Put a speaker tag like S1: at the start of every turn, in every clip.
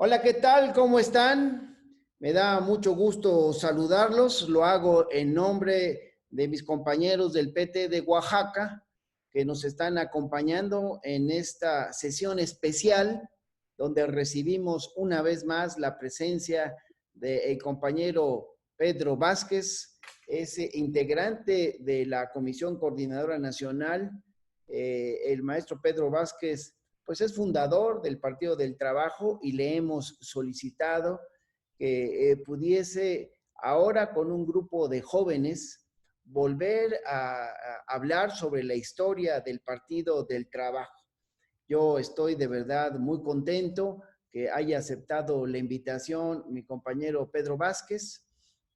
S1: Hola, ¿qué tal? ¿Cómo están? Me da mucho gusto saludarlos. Lo hago en nombre de mis compañeros del PT de Oaxaca, que nos están acompañando en esta sesión especial, donde recibimos una vez más la presencia del compañero Pedro Vázquez, es integrante de la Comisión Coordinadora Nacional. El maestro Pedro Vázquez pues es fundador del Partido del Trabajo y le hemos solicitado que pudiese ahora con un grupo de jóvenes volver a hablar sobre la historia del Partido del Trabajo. Yo estoy de verdad muy contento que haya aceptado la invitación mi compañero Pedro Vázquez.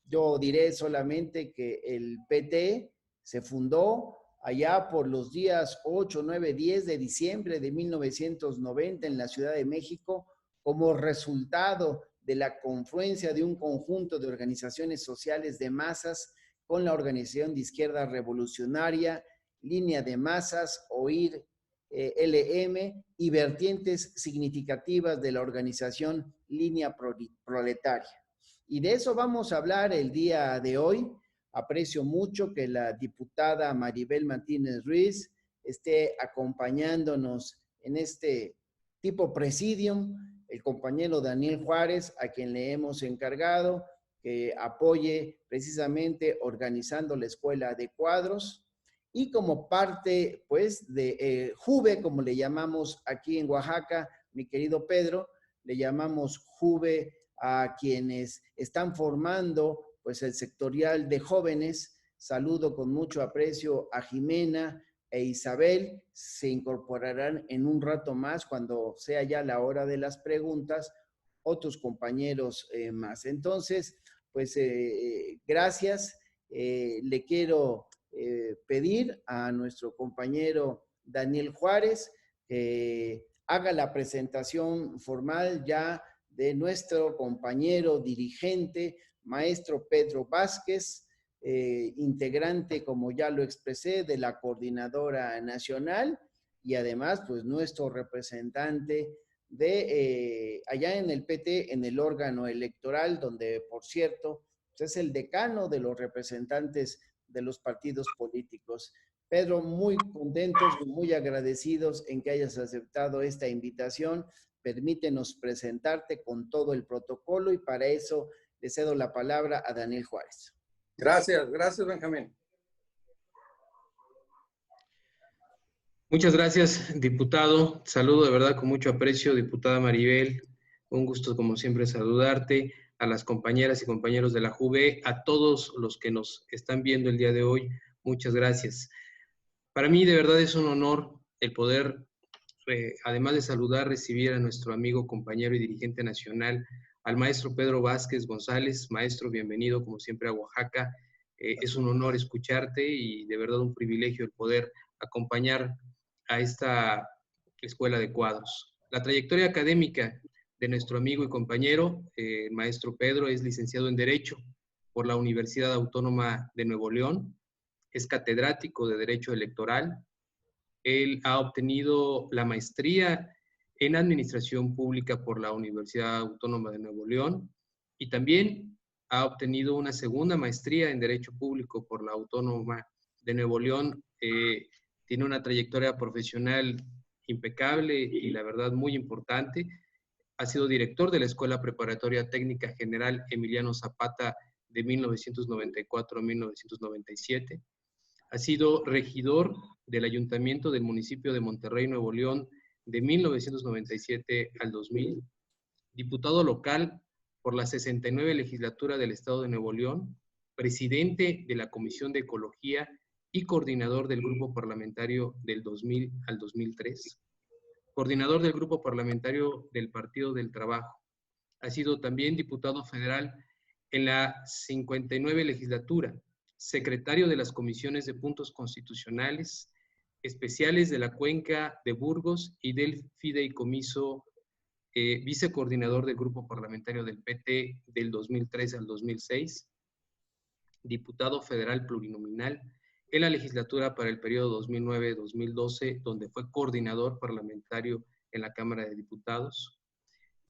S1: Yo diré solamente que el PT se fundó allá por los días 8, 9, 10 de diciembre de 1990 en la Ciudad de México como resultado de la confluencia de un conjunto de organizaciones sociales de masas con la organización de izquierda revolucionaria, línea de masas, OIR, LM y vertientes significativas de la organización Línea Proletaria. Y de eso vamos a hablar el día de hoy. Aprecio mucho que la diputada Maribel Martínez Ruiz esté acompañándonos en este tipo presidium, el compañero Daniel Juárez, a quien le hemos encargado que apoye precisamente organizando la escuela de cuadros, y como parte pues de JUVE, como le llamamos aquí en Oaxaca, mi querido Pedro, le llamamos JUVE a quienes están formando pues el sectorial de jóvenes. Saludo con mucho aprecio a Jimena e Isabel, se incorporarán en un rato más cuando sea ya la hora de las preguntas, otros compañeros más. Entonces, pues gracias. Le quiero pedir a nuestro compañero Daniel Juárez que haga la presentación formal ya de nuestro compañero dirigente, maestro Pedro Vázquez, integrante, como ya lo expresé, de la Coordinadora Nacional y además, pues, nuestro representante de allá en el PT, en el órgano electoral, donde, por cierto, pues, es el decano de los representantes de los partidos políticos. Pedro, muy contentos y muy agradecidos en que hayas aceptado esta invitación. Permítenos presentarte con todo el protocolo y para eso le cedo la palabra a Daniel Juárez.
S2: Gracias, Benjamín.
S3: Muchas gracias, diputado. Saludo de verdad con mucho aprecio, diputada Maribel. Un gusto, como siempre, saludarte, a las compañeras y compañeros de la JUVE, a todos los que nos están viendo el día de hoy. Muchas gracias. Para mí, de verdad, es un honor el poder, además de saludar, recibir a nuestro amigo, compañero y dirigente nacional, al maestro Pedro Vázquez González. Maestro, bienvenido, como siempre, a Oaxaca. Es un honor escucharte y de verdad un privilegio el poder acompañar a esta escuela de cuadros. La trayectoria académica de nuestro amigo y compañero, maestro Pedro, es licenciado en Derecho por la Universidad Autónoma de Nuevo León, es catedrático de Derecho Electoral. Él ha obtenido la maestría en Administración Pública por la Universidad Autónoma de Nuevo León y también ha obtenido una segunda maestría en Derecho Público por la Autónoma de Nuevo León. Tiene una trayectoria profesional impecable y la verdad muy importante. Ha sido director de la Escuela Preparatoria Técnica General Emiliano Zapata de 1994 a 1997. Ha sido regidor del Ayuntamiento del municipio de Monterrey, Nuevo León, de 1997 al 2000. Diputado local por la 69 legislatura del Estado de Nuevo León, presidente de la Comisión de Ecología y coordinador del Grupo Parlamentario del 2000 al 2003. Coordinador del Grupo Parlamentario del Partido del Trabajo. Ha sido también diputado federal en la 59 legislatura, secretario de las comisiones de puntos constitucionales, especiales de la Cuenca de Burgos y del Fideicomiso, vicecoordinador del Grupo Parlamentario del PT del 2003 al 2006, diputado federal plurinominal en la legislatura para el periodo 2009-2012, donde fue coordinador parlamentario en la Cámara de Diputados.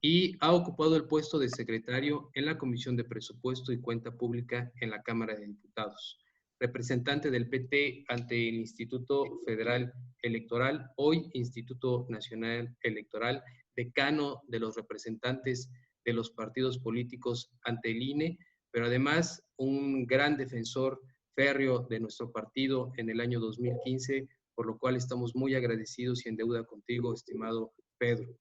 S3: y ha ocupado el puesto de secretario en la Comisión de Presupuesto y Cuenta Pública en la Cámara de Diputados, representante del PT ante el Instituto Federal Electoral, hoy Instituto Nacional Electoral, decano de los representantes de los partidos políticos ante el INE, pero además un gran defensor férreo de nuestro partido en el año 2015, por lo cual estamos muy agradecidos y en deuda contigo, estimado Pedro.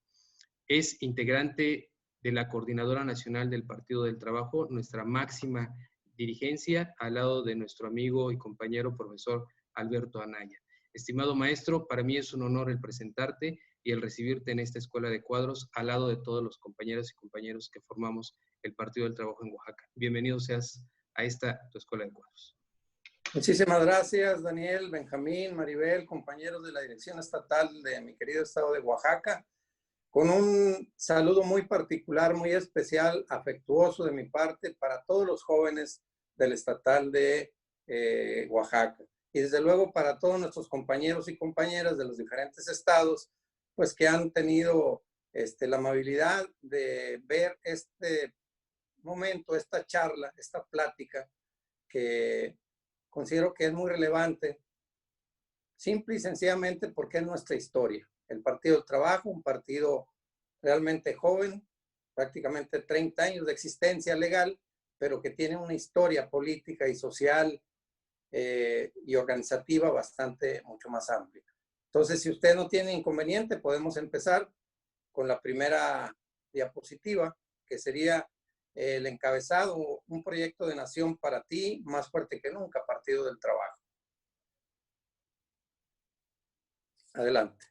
S3: Es integrante de la Coordinadora Nacional del Partido del Trabajo, nuestra máxima dirigencia, al lado de nuestro amigo y compañero profesor Alberto Anaya. Estimado maestro, para mí es un honor el presentarte y el recibirte en esta Escuela de Cuadros, al lado de todos los compañeros y compañeros que formamos el Partido del Trabajo en Oaxaca. Bienvenido seas a esta tu Escuela de Cuadros.
S2: Muchísimas gracias, Daniel, Benjamín, Maribel, compañeros de la Dirección Estatal de mi querido estado de Oaxaca, con un saludo muy particular, muy especial, afectuoso de mi parte para todos los jóvenes del estatal de Oaxaca. Y desde luego para todos nuestros compañeros y compañeras de los diferentes estados, pues que han tenido la amabilidad de ver este momento, esta charla, esta plática, que considero que es muy relevante, simple y sencillamente porque es nuestra historia. El Partido del Trabajo, un partido realmente joven, prácticamente 30 años de existencia legal, pero que tiene una historia política y social y organizativa mucho más amplia. Entonces, si usted no tiene inconveniente, podemos empezar con la primera diapositiva, que sería el encabezado, un proyecto de nación para ti, más fuerte que nunca, Partido del Trabajo. Adelante.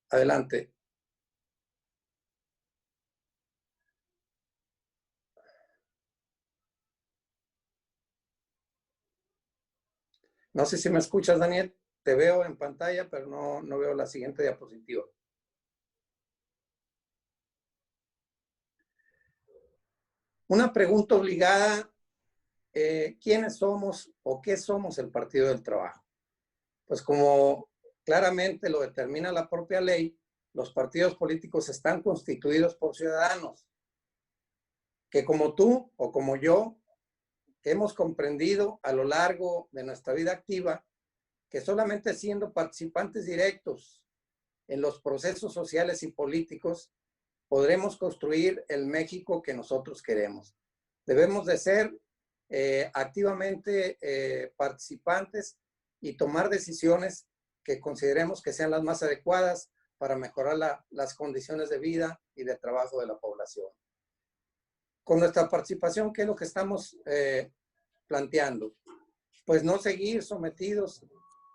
S2: Adelante. No sé si me escuchas, Daniel. Te veo en pantalla, pero no veo la siguiente diapositiva. Una pregunta obligada, ¿quiénes somos o qué somos el Partido del Trabajo? Pues como claramente lo determina la propia ley, los partidos políticos están constituidos por ciudadanos que como tú o como yo, hemos comprendido a lo largo de nuestra vida activa que solamente siendo participantes directos en los procesos sociales y políticos podremos construir el México que nosotros queremos. Debemos de ser activamente participantes y tomar decisiones que consideremos que sean las más adecuadas para mejorar las condiciones de vida y de trabajo de la población. Con nuestra participación, ¿qué es lo que estamos planteando? Pues no seguir sometidos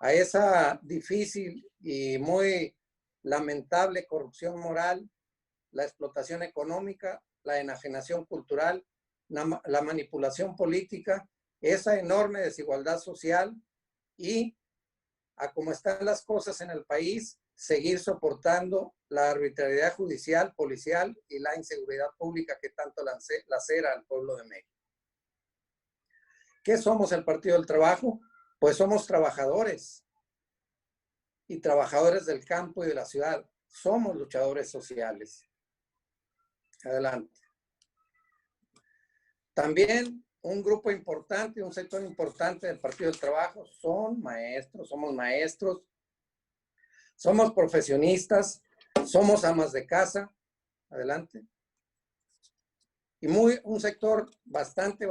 S2: a esa difícil y muy lamentable corrupción moral, la explotación económica, la enajenación cultural, la manipulación política, esa enorme desigualdad social y, a como están las cosas en el país, seguir soportando la arbitrariedad judicial, policial y la inseguridad pública que tanto lacera al pueblo de México. ¿Qué somos el Partido del Trabajo? Pues somos trabajadores y trabajadores del campo y de la ciudad. Somos luchadores sociales. Adelante. También un grupo importante, un sector importante del Partido del Trabajo son maestros, somos profesionistas, somos amas de casa. Adelante. Y un sector bastante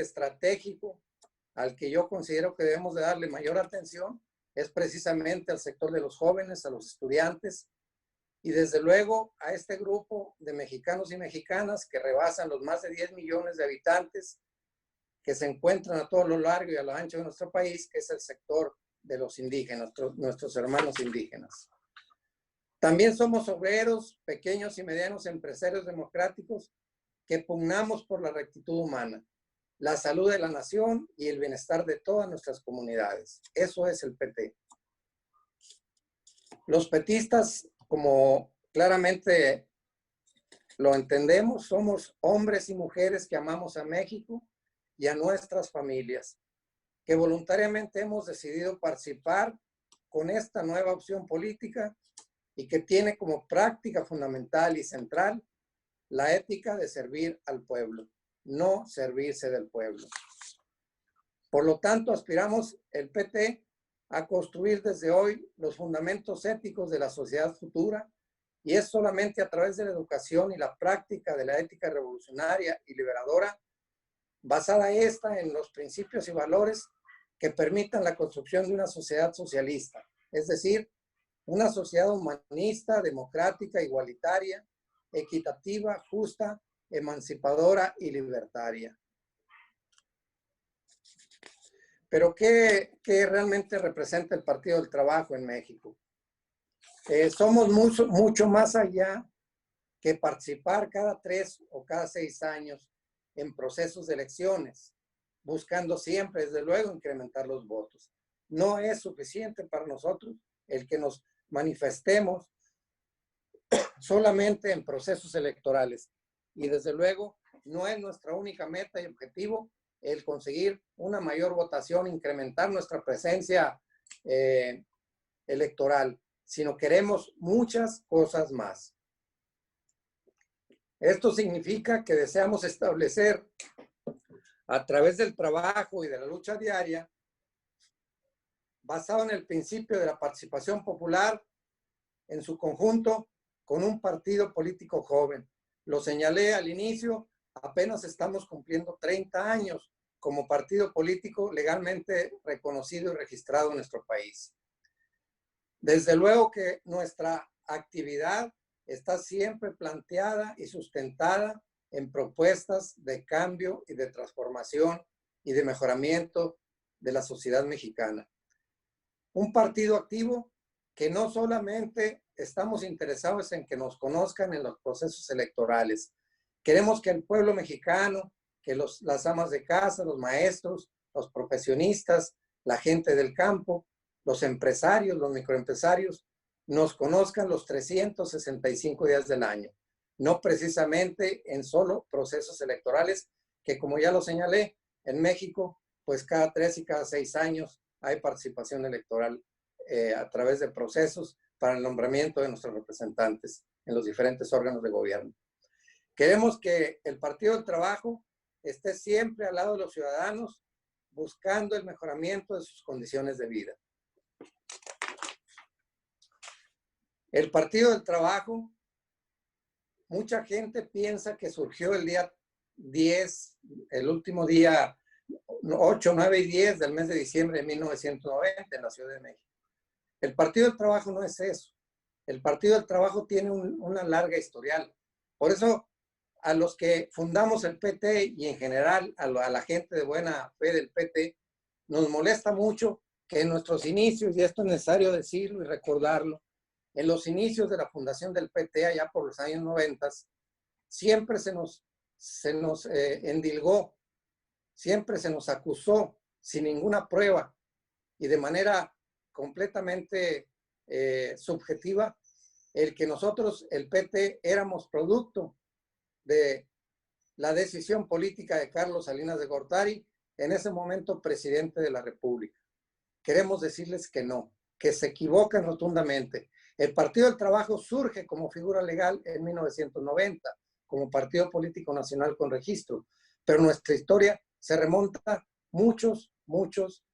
S2: estratégico al que yo considero que debemos de darle mayor atención es precisamente al sector de los jóvenes, a los estudiantes y desde luego a este grupo de mexicanos y mexicanas que rebasan los más de 10 millones de habitantes que se encuentran a todo lo largo y a lo ancho de nuestro país, que es el sector de los indígenas, nuestros hermanos indígenas. También somos obreros, pequeños y medianos empresarios democráticos que pugnamos por la rectitud humana, la salud de la nación y el bienestar de todas nuestras comunidades. Eso es el PT. Los petistas, como claramente lo entendemos, somos hombres y mujeres que amamos a México y a nuestras familias, que voluntariamente hemos decidido participar con esta nueva opción política y que tiene como práctica fundamental y central la ética de servir al pueblo, no servirse del pueblo. Por lo tanto, aspiramos el PT a construir desde hoy los fundamentos éticos de la sociedad futura, y es solamente a través de la educación y la práctica de la ética revolucionaria y liberadora, basada esta en los principios y valores que permitan la construcción de una sociedad socialista, es decir, una sociedad humanista, democrática, igualitaria, equitativa, justa, emancipadora y libertaria. Pero ¿qué realmente representa el Partido del Trabajo en México? Somos mucho más allá que participar cada 3 o cada 6 años en procesos de elecciones, buscando siempre, desde luego, incrementar los votos. No es suficiente para nosotros el que nos manifestemos solamente en procesos electorales. Y desde luego, no es nuestra única meta y objetivo el conseguir una mayor votación, incrementar nuestra presencia electoral, sino queremos muchas cosas más. Esto significa que deseamos establecer a través del trabajo y de la lucha diaria, basado en el principio de la participación popular en su conjunto, con un partido político joven. Lo señalé al inicio, apenas estamos cumpliendo 30 años como partido político legalmente reconocido y registrado en nuestro país. Desde luego que nuestra actividad está siempre planteada y sustentada en propuestas de cambio y de transformación y de mejoramiento de la sociedad mexicana. Un partido activo que no solamente estamos interesados en que nos conozcan en los procesos electorales. Queremos que el pueblo mexicano, que las amas de casa, los maestros, los profesionistas, la gente del campo, los empresarios, los microempresarios, nos conozcan los 365 días del año, no precisamente en solo procesos electorales, que como ya lo señalé, en México, pues cada 3 y cada 6 años hay participación electoral a través de procesos para el nombramiento de nuestros representantes en los diferentes órganos de gobierno. Queremos que el Partido del Trabajo esté siempre al lado de los ciudadanos, buscando el mejoramiento de sus condiciones de vida. El Partido del Trabajo, mucha gente piensa que surgió el día 10, el último día 8, 9 y 10 del mes de diciembre de 1990 en la Ciudad de México. El Partido del Trabajo no es eso. El Partido del Trabajo tiene una larga historial. Por eso, a los que fundamos el PT y en general a la gente de buena fe del PT, nos molesta mucho que en nuestros inicios, y esto es necesario decirlo y recordarlo, en los inicios de la fundación del PT, allá por los años 90, siempre se nos endilgó, siempre se nos acusó sin ninguna prueba y de manera completamente subjetiva, el que nosotros, el PT, éramos producto de la decisión política de Carlos Salinas de Gortari, en ese momento presidente de la República. Queremos decirles que no, que se equivocan rotundamente. El Partido del Trabajo surge como figura legal en 1990, como partido político nacional con registro, pero nuestra historia se remonta muchos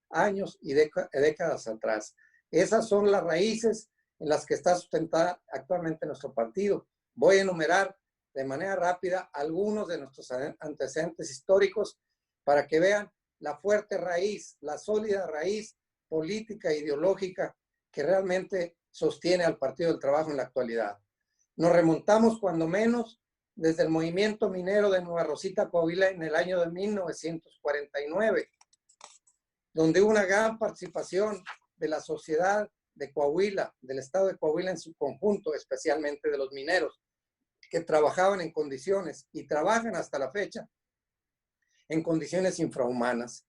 S2: años y décadas atrás. Esas son las raíces en las que está sustentada actualmente nuestro partido. Voy a enumerar de manera rápida algunos de nuestros antecedentes históricos para que vean la fuerte raíz, la sólida raíz política e ideológica que realmente sostiene al Partido del Trabajo en la actualidad. Nos remontamos cuando menos desde el movimiento minero de Nueva Rosita, Coahuila, en el año de 1949, donde hubo una gran participación de la sociedad de Coahuila, del estado de Coahuila en su conjunto, especialmente de los mineros, que trabajaban en condiciones y trabajan hasta la fecha en condiciones infrahumanas.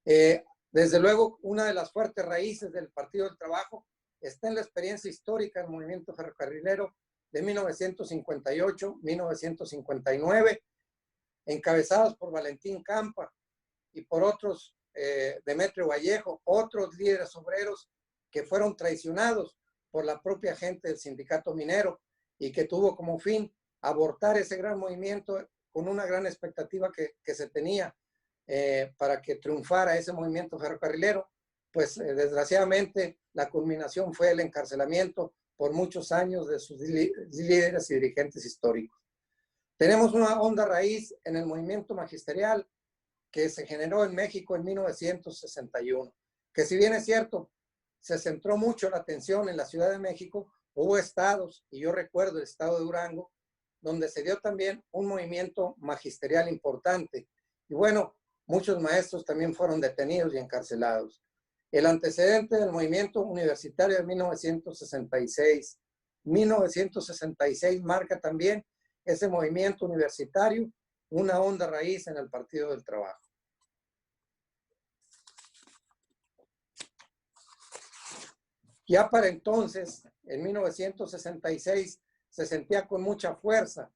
S2: Desde luego, una de las fuertes raíces del Partido del Trabajo está en la experiencia histórica del movimiento ferrocarrilero de 1958-1959, encabezados por Valentín Campa, y por otros, Demetrio Vallejo, otros líderes obreros que fueron traicionados por la propia gente del sindicato minero y que tuvo como fin abortar ese gran movimiento con una gran expectativa que se tenía para que triunfara ese movimiento ferrocarrilero. Pues desgraciadamente la culminación fue el encarcelamiento por muchos años de sus líderes y dirigentes históricos. Tenemos una honda raíz en el movimiento magisterial que se generó en México en 1961, que si bien es cierto, se centró mucho la atención en la Ciudad de México, hubo estados, y yo recuerdo el estado de Durango, donde se dio también un movimiento magisterial importante. Y bueno, muchos maestros también fueron detenidos y encarcelados. El antecedente del movimiento universitario de 1966. 1966 marca también ese movimiento universitario, una honda raíz en el Partido del Trabajo. Ya para entonces, en 1966, se sentía con mucha fuerza,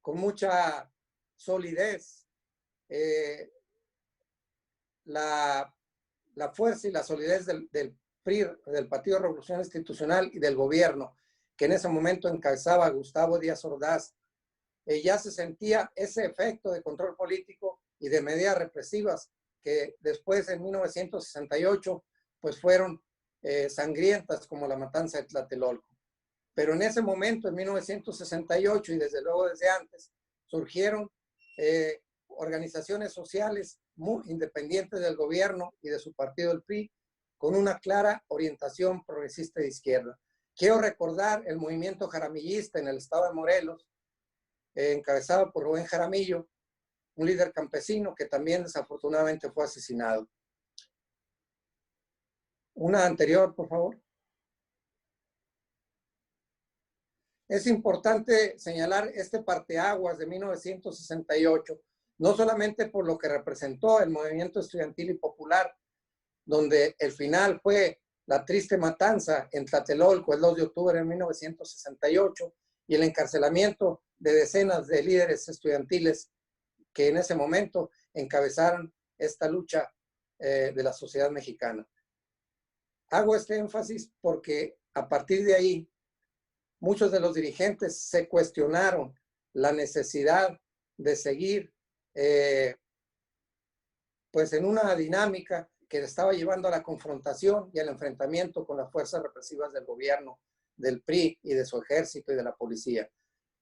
S2: con mucha solidez, la fuerza y la solidez del PRI, del Partido de Revolución Institucional y del gobierno, que en ese momento encabezaba Gustavo Díaz Ordaz. Ya se sentía ese efecto de control político y de medidas represivas que después en 1968 pues fueron sangrientas, como la matanza de Tlatelolco. Pero en ese momento, en 1968 y desde luego desde antes, surgieron organizaciones sociales muy independientes del gobierno y de su partido, el PRI, con una clara orientación progresista de izquierda. Quiero recordar el movimiento jaramillista en el estado de Morelos, encabezado por Rubén Jaramillo, un líder campesino que también desafortunadamente fue asesinado. Una anterior, por favor. Es importante señalar este parteaguas de 1968, no solamente por lo que representó el movimiento estudiantil y popular, donde el final fue la triste matanza en Tlatelolco el 2 de octubre de 1968 y el encarcelamiento de decenas de líderes estudiantiles que en ese momento encabezaron esta lucha de la sociedad mexicana. Hago este énfasis porque a partir de ahí muchos de los dirigentes se cuestionaron la necesidad de seguir pues en una dinámica que estaba llevando a la confrontación y al enfrentamiento con las fuerzas represivas del gobierno, del PRI y de su ejército y de la policía.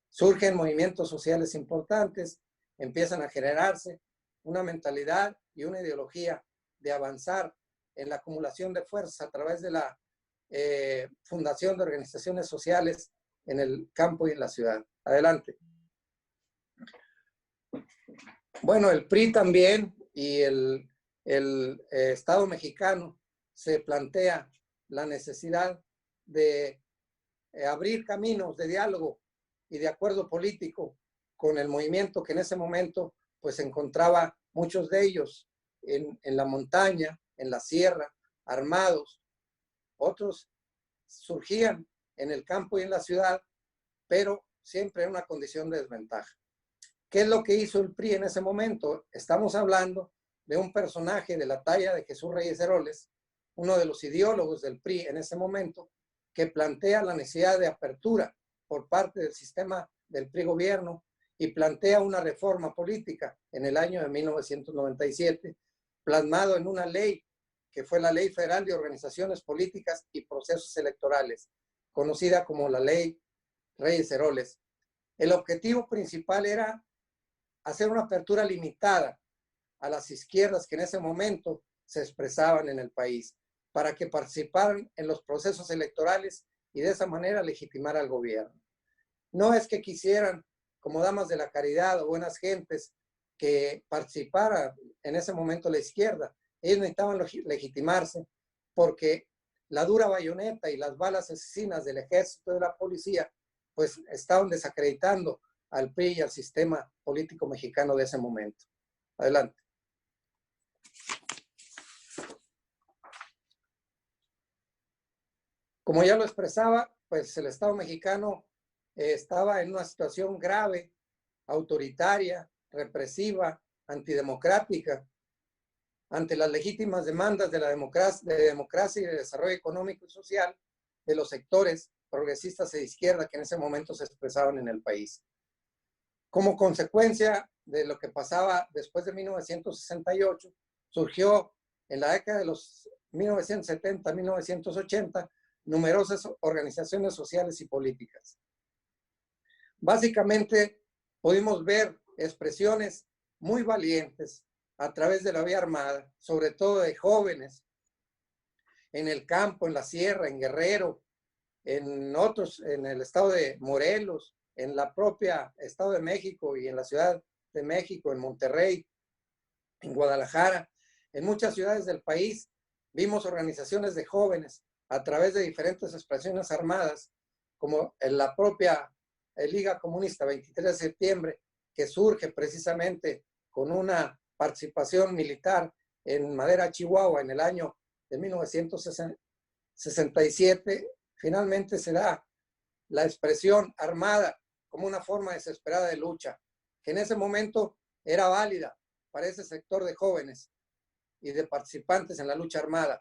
S2: Surgen movimientos sociales importantes, empiezan a generarse una mentalidad y una ideología de avanzar en la acumulación de fuerzas a través de la fundación de organizaciones sociales en el campo y en la ciudad. Adelante. Bueno, el PRI también y el Estado mexicano se plantea la necesidad de abrir caminos de diálogo y de acuerdo político con el movimiento que en ese momento pues encontraba muchos de ellos en la montaña, en la sierra, armados. Otros surgían en el campo y en la ciudad, pero siempre en una condición de desventaja. ¿Qué es lo que hizo el PRI en ese momento? Estamos hablando de un personaje de la talla de Jesús Reyes Heroles, uno de los ideólogos del PRI en ese momento, que plantea la necesidad de apertura por parte del sistema del PRI gobierno y plantea una reforma política en el año de 1997, plasmado en una ley que fue la Ley Federal de Organizaciones Políticas y Procesos Electorales, conocida como la Ley Reyes Heroles. El objetivo principal era hacer una apertura limitada a las izquierdas que en ese momento se expresaban en el país, para que participaran en los procesos electorales y de esa manera legitimar al gobierno. No es que quisieran, como damas de la caridad o buenas gentes, que participara en ese momento la izquierda. Ellos necesitaban legitimarse porque la dura bayoneta y las balas asesinas del ejército y de la policía pues estaban desacreditando al PRI y al sistema político mexicano de ese momento. Adelante. Como ya lo expresaba, pues el Estado mexicano estaba en una situación grave, autoritaria, represiva, antidemocrática, ante las legítimas demandas de la democracia y de desarrollo económico y social de los sectores progresistas e de izquierda que en ese momento se expresaban en el país. Como consecuencia de lo que pasaba después de 1968, surgió en la década de los 1970-1980 numerosas organizaciones sociales y políticas. Básicamente, pudimos ver expresiones muy valientes a través de la vía armada, sobre todo de jóvenes, en el campo, en la sierra, en Guerrero, en el estado de Morelos, en la propia Estado de México y en la Ciudad de México, en Monterrey, en Guadalajara, en muchas ciudades del país, vimos organizaciones de jóvenes a través de diferentes expresiones armadas, como en la propia Liga Comunista 23 de septiembre, que surge precisamente con una participación militar en Madera, Chihuahua, en el año de 1967, finalmente se da la expresión armada como una forma desesperada de lucha, que en ese momento era válida para ese sector de jóvenes y de participantes en la lucha armada.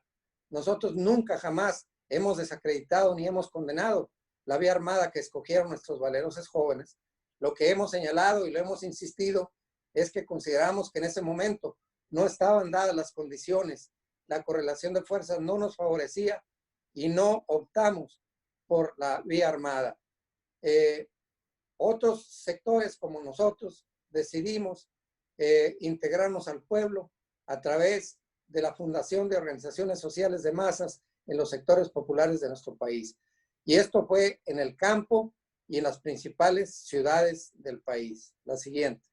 S2: Nosotros nunca jamás hemos desacreditado ni hemos condenado la vía armada que escogieron nuestros valerosos jóvenes. Lo que hemos señalado y lo hemos insistido es que consideramos que en ese momento no estaban dadas las condiciones, la correlación de fuerzas no nos favorecía y no optamos por la vía armada. Otros sectores como nosotros decidimos integrarnos al pueblo a través de la fundación de organizaciones sociales de masas en los sectores populares de nuestro país. Y esto fue en el campo y en las principales ciudades del país. La siguiente.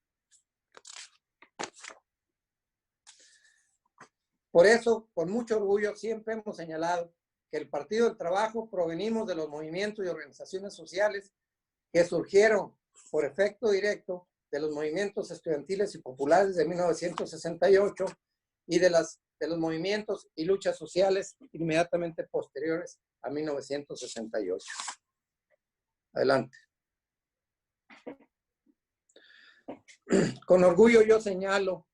S2: Por eso, con mucho orgullo, siempre hemos señalado que el Partido del Trabajo provenimos de los movimientos y organizaciones sociales que surgieron por efecto directo de los movimientos estudiantiles y populares de 1968 y de los movimientos y luchas sociales inmediatamente posteriores a 1968. Adelante. Con orgullo yo señalo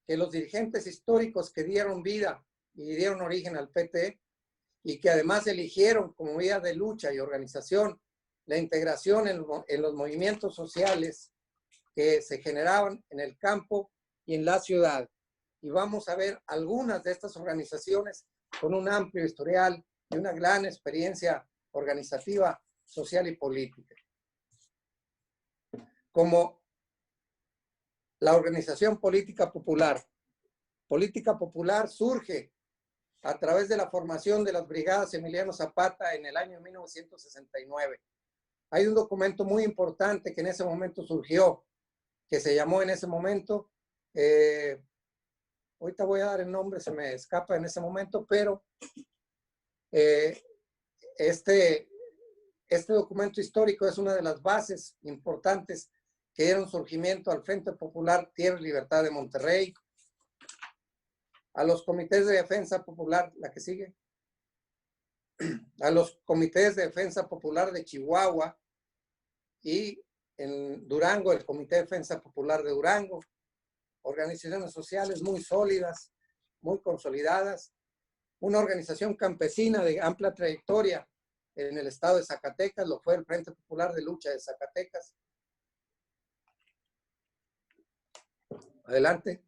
S2: que los dirigentes históricos que dieron vida y dieron origen al PT y que además eligieron como vía de lucha y organización la integración en los movimientos sociales que se generaban en el campo y en la ciudad. Y vamos a ver algunas de estas organizaciones con un amplio historial y una gran experiencia organizativa, social y política. Como la Organización Política Popular. Política Popular surge a través de la formación de las brigadas Emiliano Zapata en el año 1969. Hay un documento muy importante que en ese momento surgió, que se llamó en ese momento, ahorita voy a dar el nombre, se me escapa en ese momento, pero este documento histórico es una de las bases importantes que dieron surgimiento al Frente Popular Tierra y Libertad de Monterrey, a los comités de defensa popular, la que sigue, a los comités de defensa popular de Chihuahua y en Durango, el Comité de Defensa Popular de Durango, organizaciones sociales muy sólidas, muy consolidadas, una organización campesina de amplia trayectoria en el estado de Zacatecas, lo fue el Frente Popular de Lucha de Zacatecas. Adelante.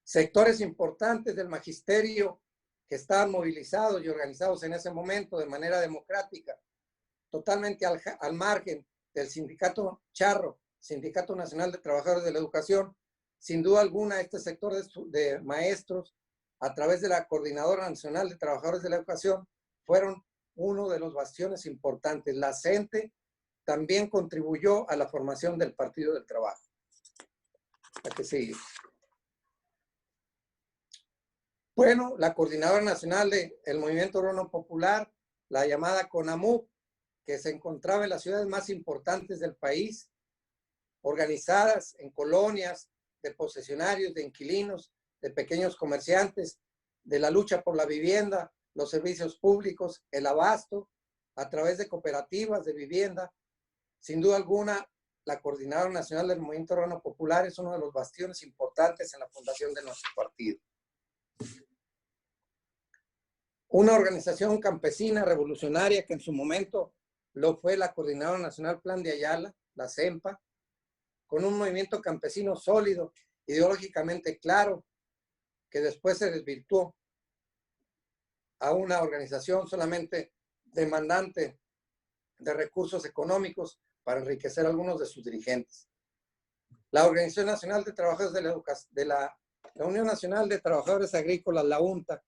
S2: Sectores importantes del magisterio que estaban movilizados y organizados en ese momento de manera democrática, totalmente al margen del sindicato charro, Sindicato Nacional de Trabajadores de la Educación. Sin duda alguna, este sector de maestros, a través de la Coordinadora Nacional de Trabajadores de la Educación, fueron uno de los bastiones importantes. La CENTE también contribuyó a la formación del Partido del Trabajo. La que sigue. Bueno, la Coordinadora Nacional del Movimiento Obrero Popular, la llamada CONAMUP, que se encontraba en las ciudades más importantes del país, organizadas en colonias de posesionarios, de inquilinos, de pequeños comerciantes, de la lucha por la vivienda, los servicios públicos, el abasto, a través de cooperativas de vivienda. Sin duda alguna, la Coordinadora Nacional del Movimiento Obrero Popular es uno de los bastiones importantes en la fundación de nuestro partido. Una organización campesina revolucionaria que en su momento lo fue la Coordinadora Nacional Plan de Ayala, la CEMPA, con un movimiento campesino sólido, ideológicamente claro, que después se desvirtuó a una organización solamente demandante de recursos económicos para enriquecer a algunos de sus dirigentes. La Organización Nacional de Trabajadores de la Unión Nacional de Trabajadores Agrícolas, la UNTA,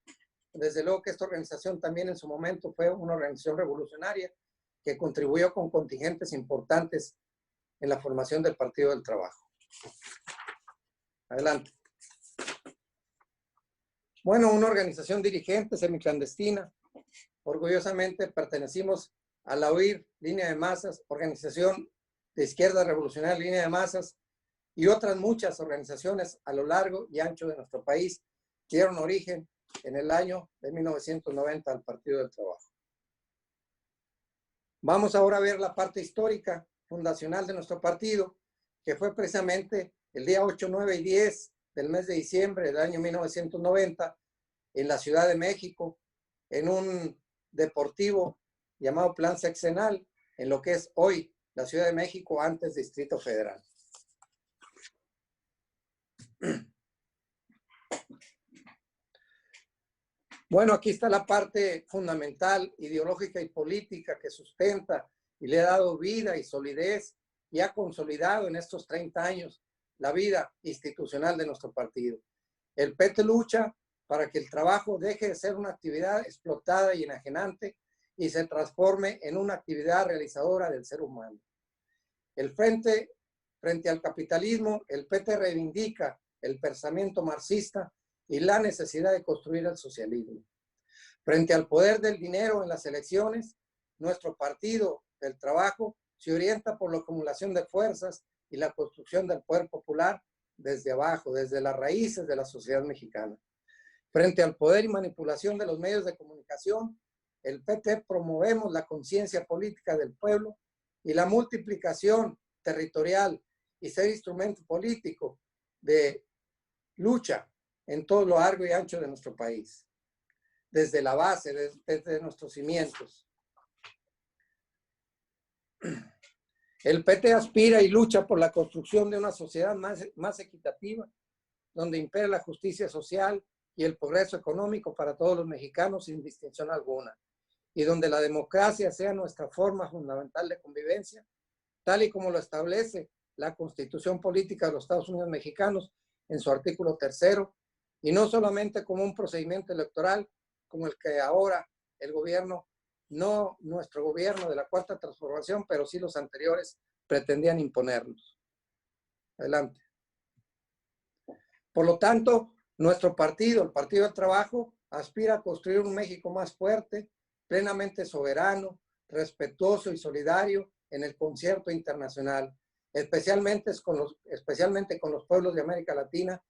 S2: desde luego que esta organización también en su momento fue una organización revolucionaria que contribuyó con contingentes importantes en la formación del Partido del Trabajo. Adelante. Bueno, una organización dirigente semiclandestina. Orgullosamente pertenecimos a la OIR, Línea de Masas, Organización de Izquierda Revolucionaria, Línea de Masas, y otras muchas organizaciones a lo largo y ancho de nuestro país que dieron origen en el año de 1990 al Partido del Trabajo. Vamos ahora a ver la parte histórica, fundacional de nuestro partido, que fue precisamente el día 8, 9 y 10 del mes de diciembre del año 1990 en la Ciudad de México, en un deportivo llamado Plan Sexenal, en lo que es hoy la Ciudad de México, antes Distrito Federal. Bueno, aquí está la parte fundamental, ideológica y política que sustenta y le ha dado vida y solidez y ha consolidado en estos 30 años la vida institucional de nuestro partido. El PT lucha para que el trabajo deje de ser una actividad explotada y enajenante y se transforme en una actividad realizadora del ser humano. Frente al capitalismo, el PT reivindica el pensamiento marxista y la necesidad de construir el socialismo. Frente al poder del dinero en las elecciones, nuestro Partido del Trabajo se orienta por la acumulación de fuerzas y la construcción del poder popular desde abajo, desde las raíces de la sociedad mexicana. Frente al poder y manipulación de los medios de comunicación, el PT promovemos la conciencia política del pueblo y la multiplicación territorial y ser instrumento político de lucha en todo lo largo y ancho de nuestro país, desde la base, desde nuestros cimientos. El PT aspira y lucha por la construcción de una sociedad más equitativa, donde impere la justicia social y el progreso económico para todos los mexicanos sin distinción alguna, y donde la democracia sea nuestra forma fundamental de convivencia, tal y como lo establece la Constitución Política de los Estados Unidos Mexicanos en su artículo 3, y no solamente como un procedimiento electoral como el que ahora el gobierno, no nuestro gobierno de la Cuarta Transformación, pero sí los anteriores pretendían imponernos. Adelante. Por lo tanto, nuestro partido, el Partido del Trabajo, aspira a construir un México más fuerte, plenamente soberano, respetuoso y solidario en el concierto internacional, especialmente con los pueblos de América Latina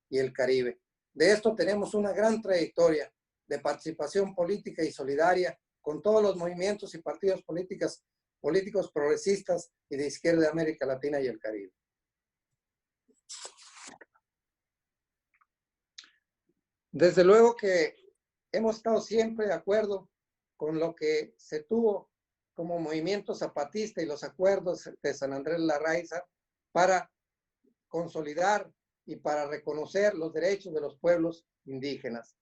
S2: y el Caribe. De esto tenemos una gran trayectoria de participación política y solidaria con todos los movimientos y partidos políticos progresistas y de izquierda de América Latina y el Caribe. Desde luego que hemos estado siempre de acuerdo con lo que se tuvo como movimiento zapatista y los acuerdos de San Andrés Larraiza para consolidar y para reconocer los derechos de los pueblos indígenas.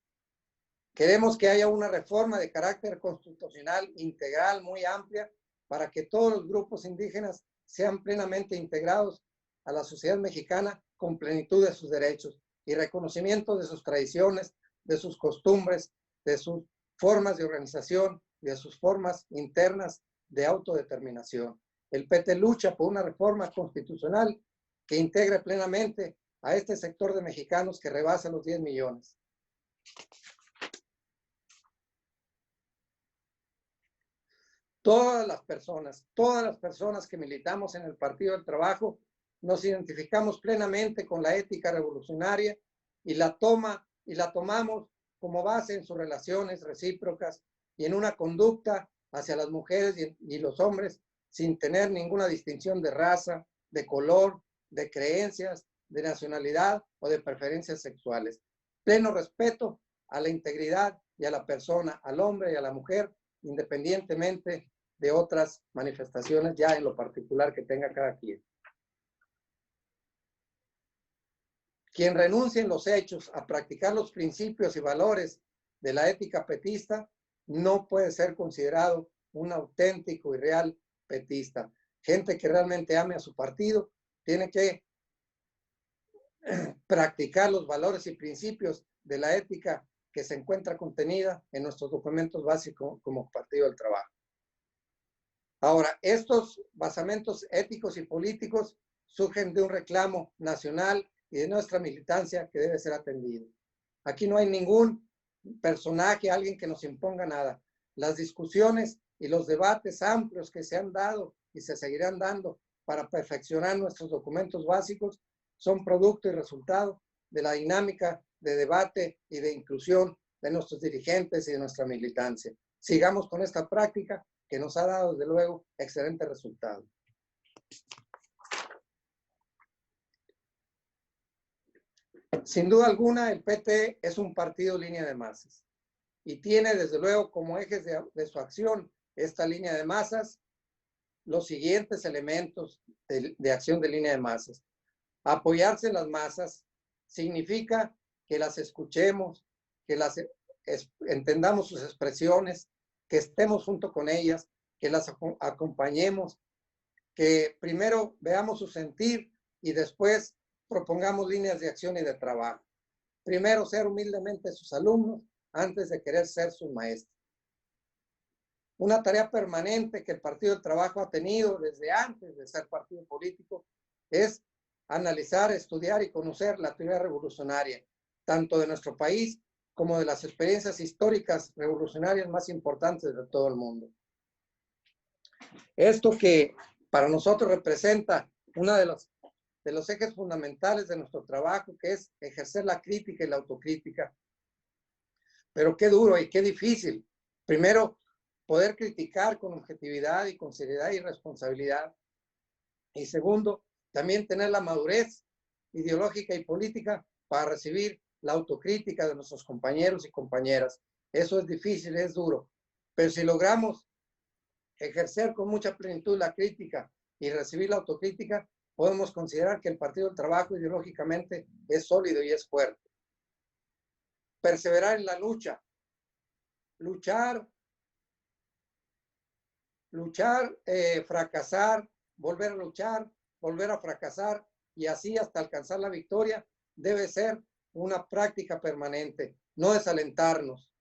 S2: Queremos que haya una reforma de carácter constitucional integral muy amplia para que todos los grupos indígenas sean plenamente integrados a la sociedad mexicana con plenitud de sus derechos y reconocimiento de sus tradiciones, de sus costumbres, de sus formas de organización, de sus formas internas de autodeterminación. El PT lucha por una reforma constitucional que integre plenamente a este sector de mexicanos que rebasa los 10 millones. Todas las personas que militamos en el Partido del Trabajo nos identificamos plenamente con la ética revolucionaria y la tomamos como base en sus relaciones recíprocas y en una conducta hacia las mujeres y los hombres sin tener ninguna distinción de raza, de color, de creencias, de nacionalidad o de preferencias sexuales. Pleno respeto a la integridad y a la persona, al hombre y a la mujer, independientemente de otras manifestaciones ya en lo particular que tenga cada quien. Quien renuncie en los hechos a practicar los principios y valores de la ética petista no puede ser considerado un auténtico y real petista. Gente que realmente ame a su partido tiene que practicar los valores y principios de la ética que se encuentra contenida en nuestros documentos básicos como Partido del Trabajo. Ahora, estos basamentos éticos y políticos surgen de un reclamo nacional y de nuestra militancia que debe ser atendido. Aquí no hay ningún personaje, alguien que nos imponga nada. Las discusiones y los debates amplios que se han dado y se seguirán dando para perfeccionar nuestros documentos básicos son producto y resultado de la dinámica de debate y de inclusión de nuestros dirigentes y de nuestra militancia. Sigamos con esta práctica que nos ha dado, desde luego, excelentes resultados. Sin duda alguna, el PT es un partido línea de masas y tiene, desde luego, como ejes de su acción esta línea de masas, los siguientes elementos de acción de línea de masas. Apoyarse en las masas significa que las escuchemos, que las entendamos sus expresiones, que estemos junto con ellas, que las acompañemos, que primero veamos su sentir y después propongamos líneas de acción y de trabajo. Primero, ser humildemente sus alumnos antes de querer ser sus maestros. Una tarea permanente que el Partido del Trabajo ha tenido desde antes de ser partido político es analizar, estudiar y conocer la teoría revolucionaria, tanto de nuestro país como de las experiencias históricas revolucionarias más importantes de todo el mundo. Esto que para nosotros representa uno de los ejes fundamentales de nuestro trabajo, que es ejercer la crítica y la autocrítica. Pero qué duro y qué difícil. Primero, poder criticar con objetividad y con seriedad y responsabilidad. Y segundo, también tener la madurez ideológica y política para recibir la autocrítica de nuestros compañeros y compañeras. Eso es difícil, es duro. Pero si logramos ejercer con mucha plenitud la crítica y recibir la autocrítica, podemos considerar que el Partido del Trabajo ideológicamente es sólido y es fuerte. Perseverar en la lucha. Luchar, fracasar, volver a luchar, volver a fracasar y así hasta alcanzar la victoria debe ser una práctica permanente. No desalentarnos.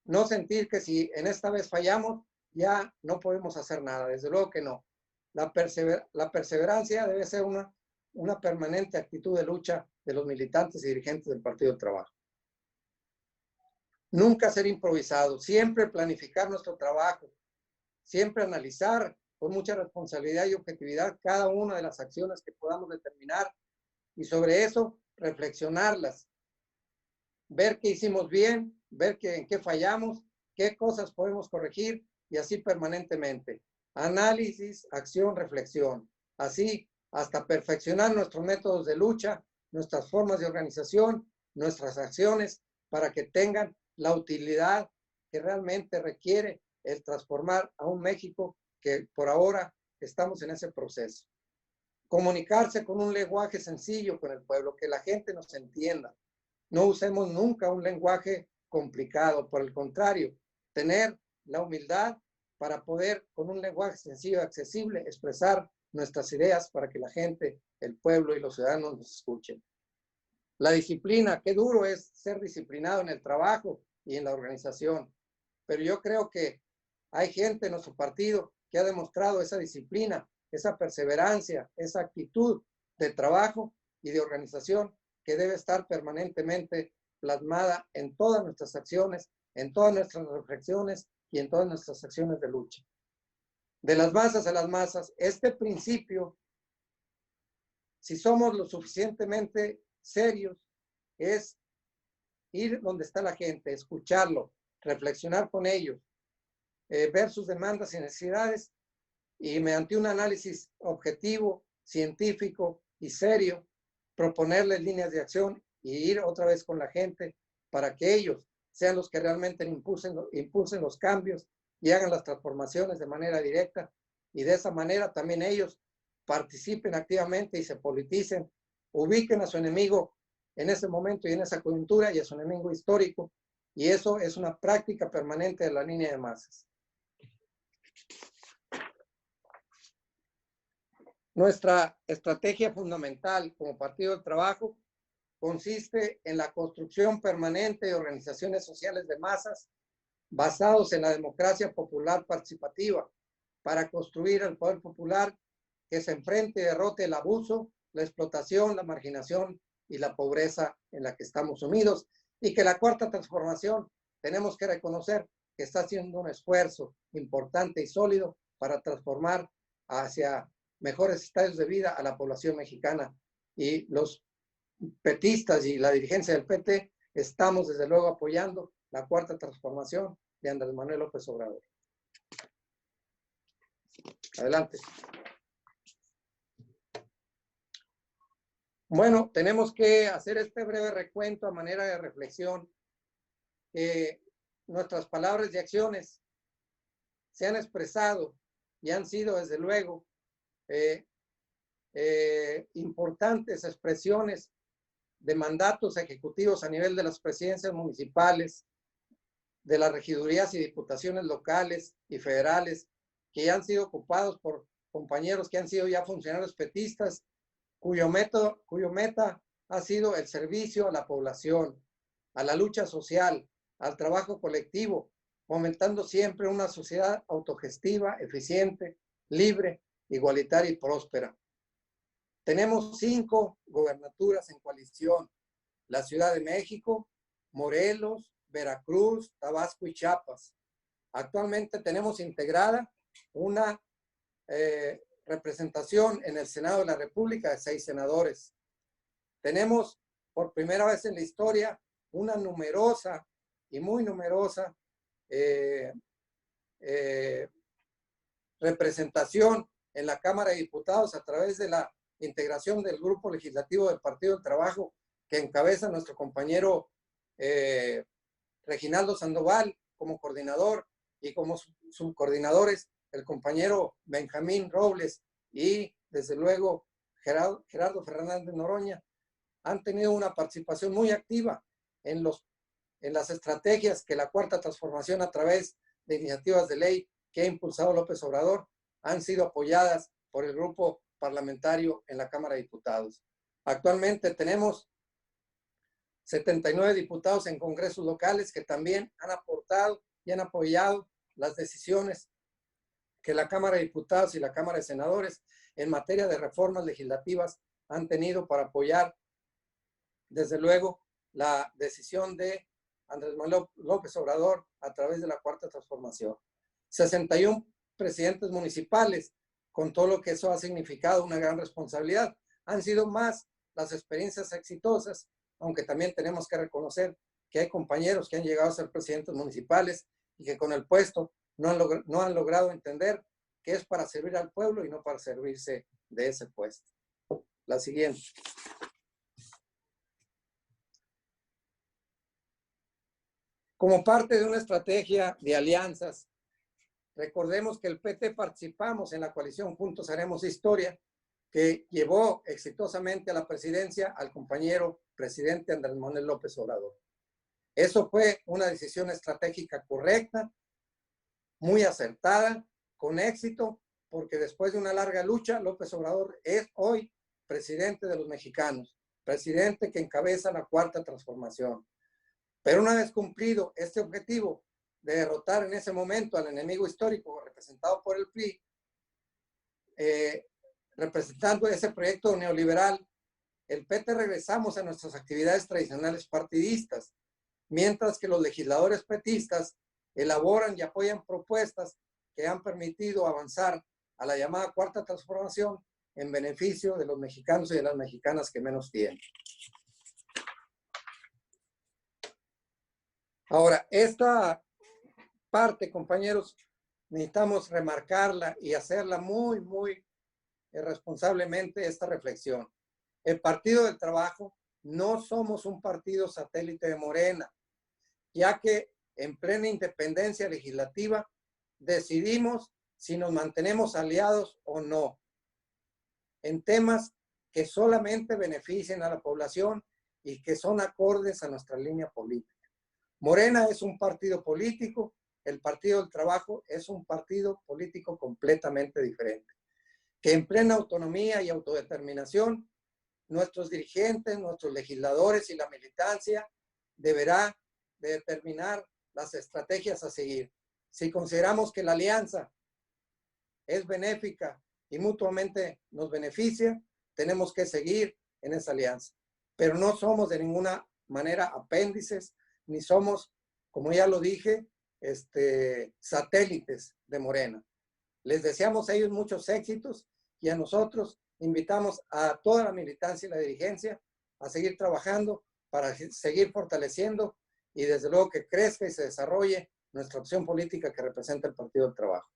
S2: No sentir que si en esta vez fallamos, ya no podemos hacer nada. Desde luego que no. La perseverancia debe ser una permanente actitud de lucha de los militantes y dirigentes del Partido del Trabajo. Nunca ser improvisado, siempre planificar nuestro trabajo, siempre analizar con mucha responsabilidad y objetividad cada una de las acciones que podamos determinar y sobre eso reflexionarlas, ver qué hicimos bien, ver en qué fallamos, qué cosas podemos corregir y así permanentemente. Análisis, acción, reflexión. Así hasta perfeccionar nuestros métodos de lucha, nuestras formas de organización, nuestras acciones para que tengan la utilidad que realmente requiere el transformar a un México que por ahora estamos en ese proceso. Comunicarse con un lenguaje sencillo con el pueblo, que la gente nos entienda. No usemos nunca un lenguaje complicado, por el contrario, tener la humildad para poder, con un lenguaje sencillo y accesible, expresar nuestras ideas para que la gente, el pueblo y los ciudadanos nos escuchen. La disciplina, qué duro es ser disciplinado en el trabajo y en la organización, pero yo creo que hay gente en nuestro partido que ha demostrado esa disciplina, esa perseverancia, esa actitud de trabajo y de organización que debe estar permanentemente plasmada en todas nuestras acciones, en todas nuestras reflexiones y en todas nuestras acciones de lucha. De las masas a las masas, este principio, si somos lo suficientemente serios, es ir donde está la gente, escucharlo, reflexionar con ellos, ver sus demandas y necesidades y mediante un análisis objetivo, científico y serio, proponerles líneas de acción y ir otra vez con la gente para que ellos sean los que realmente impulsen los cambios y hagan las transformaciones de manera directa, y de esa manera también ellos participen activamente y se politicen, ubiquen a su enemigo en ese momento y en esa coyuntura y a su enemigo histórico, y eso es una práctica permanente de la línea de masas. Nuestra estrategia fundamental como Partido del Trabajo consiste en la construcción permanente de organizaciones sociales de masas basados en la democracia popular participativa para construir el poder popular que se enfrente y derrote el abuso, la explotación, la marginación y la pobreza en la que estamos sumidos, y que la cuarta transformación tenemos que reconocer que está haciendo un esfuerzo importante y sólido para transformar hacia mejores estadios de vida a la población mexicana. Y los petistas y la dirigencia del PT estamos desde luego apoyando la cuarta transformación de Andrés Manuel López Obrador. Adelante. Bueno, tenemos que hacer este breve recuento a manera de reflexión. Nuestras palabras y acciones se han expresado y han sido desde luego importantes expresiones de mandatos ejecutivos a nivel de las presidencias municipales, de las regidurías y diputaciones locales y federales, que ya han sido ocupados por compañeros que han sido ya funcionarios petistas, cuyo meta ha sido el servicio a la población, a la lucha social, al trabajo colectivo, fomentando siempre una sociedad autogestiva, eficiente, libre, igualitaria y próspera. Tenemos 5 gobernaturas en coalición: la Ciudad de México, Morelos, Veracruz, Tabasco y Chiapas. Actualmente tenemos integrada una representación en el Senado de la República de 6 senadores. Tenemos por primera vez en la historia una numerosa y muy numerosa representación en la Cámara de Diputados a través de la integración del grupo legislativo del Partido del Trabajo que encabeza nuestro compañero Reginaldo Sandoval como coordinador, y como subcoordinadores el compañero Benjamín Robles y desde luego Gerardo Fernández Noroña. Han tenido una participación muy activa en las estrategias que la cuarta transformación a través de iniciativas de ley que ha impulsado López Obrador han sido apoyadas por el grupo parlamentario en la Cámara de Diputados. Actualmente tenemos 79 diputados en congresos locales que también han aportado y han apoyado las decisiones que la Cámara de Diputados y la Cámara de Senadores en materia de reformas legislativas han tenido para apoyar, desde luego, la decisión de Andrés Manuel López Obrador a través de la cuarta transformación. 61 presidentes municipales, con todo lo que eso ha significado, una gran responsabilidad. Han sido más las experiencias exitosas, aunque también tenemos que reconocer que hay compañeros que han llegado a ser presidentes municipales y que con el puesto no han logrado entender que es para servir al pueblo y no para servirse de ese puesto. La siguiente. Como parte de una estrategia de alianzas, recordemos que el PT participamos en la coalición Juntos Haremos Historia, que llevó exitosamente a la presidencia al compañero presidente Andrés Manuel López Obrador. Eso fue una decisión estratégica correcta, muy acertada, con éxito, porque después de una larga lucha, López Obrador es hoy presidente de los mexicanos, presidente que encabeza la cuarta transformación. Pero una vez cumplido este objetivo de derrotar en ese momento al enemigo histórico representado por el PRI, representando ese proyecto neoliberal, el PT regresamos a nuestras actividades tradicionales partidistas, mientras que los legisladores petistas elaboran y apoyan propuestas que han permitido avanzar a la llamada cuarta transformación en beneficio de los mexicanos y de las mexicanas que menos tienen. Ahora, esta parte, compañeros, necesitamos remarcarla y hacerla muy, muy responsablemente esta reflexión. El Partido del Trabajo no somos un partido satélite de Morena, ya que en plena independencia legislativa decidimos si nos mantenemos aliados o no en temas que solamente beneficien a la población y que son acordes a nuestra línea política. Morena es un partido político, el Partido del Trabajo es un partido político completamente diferente, que en plena autonomía y autodeterminación, nuestros dirigentes, nuestros legisladores y la militancia deberá de determinar las estrategias a seguir. Si consideramos que la alianza es benéfica y mutuamente nos beneficia, tenemos que seguir en esa alianza. Pero no somos de ninguna manera apéndices, ni somos, como ya lo dije, satélites de Morena. Les deseamos a ellos muchos éxitos y a nosotros invitamos a toda la militancia y la dirigencia a seguir trabajando para seguir fortaleciendo y desde luego que crezca y se desarrolle nuestra opción política que representa el Partido del Trabajo.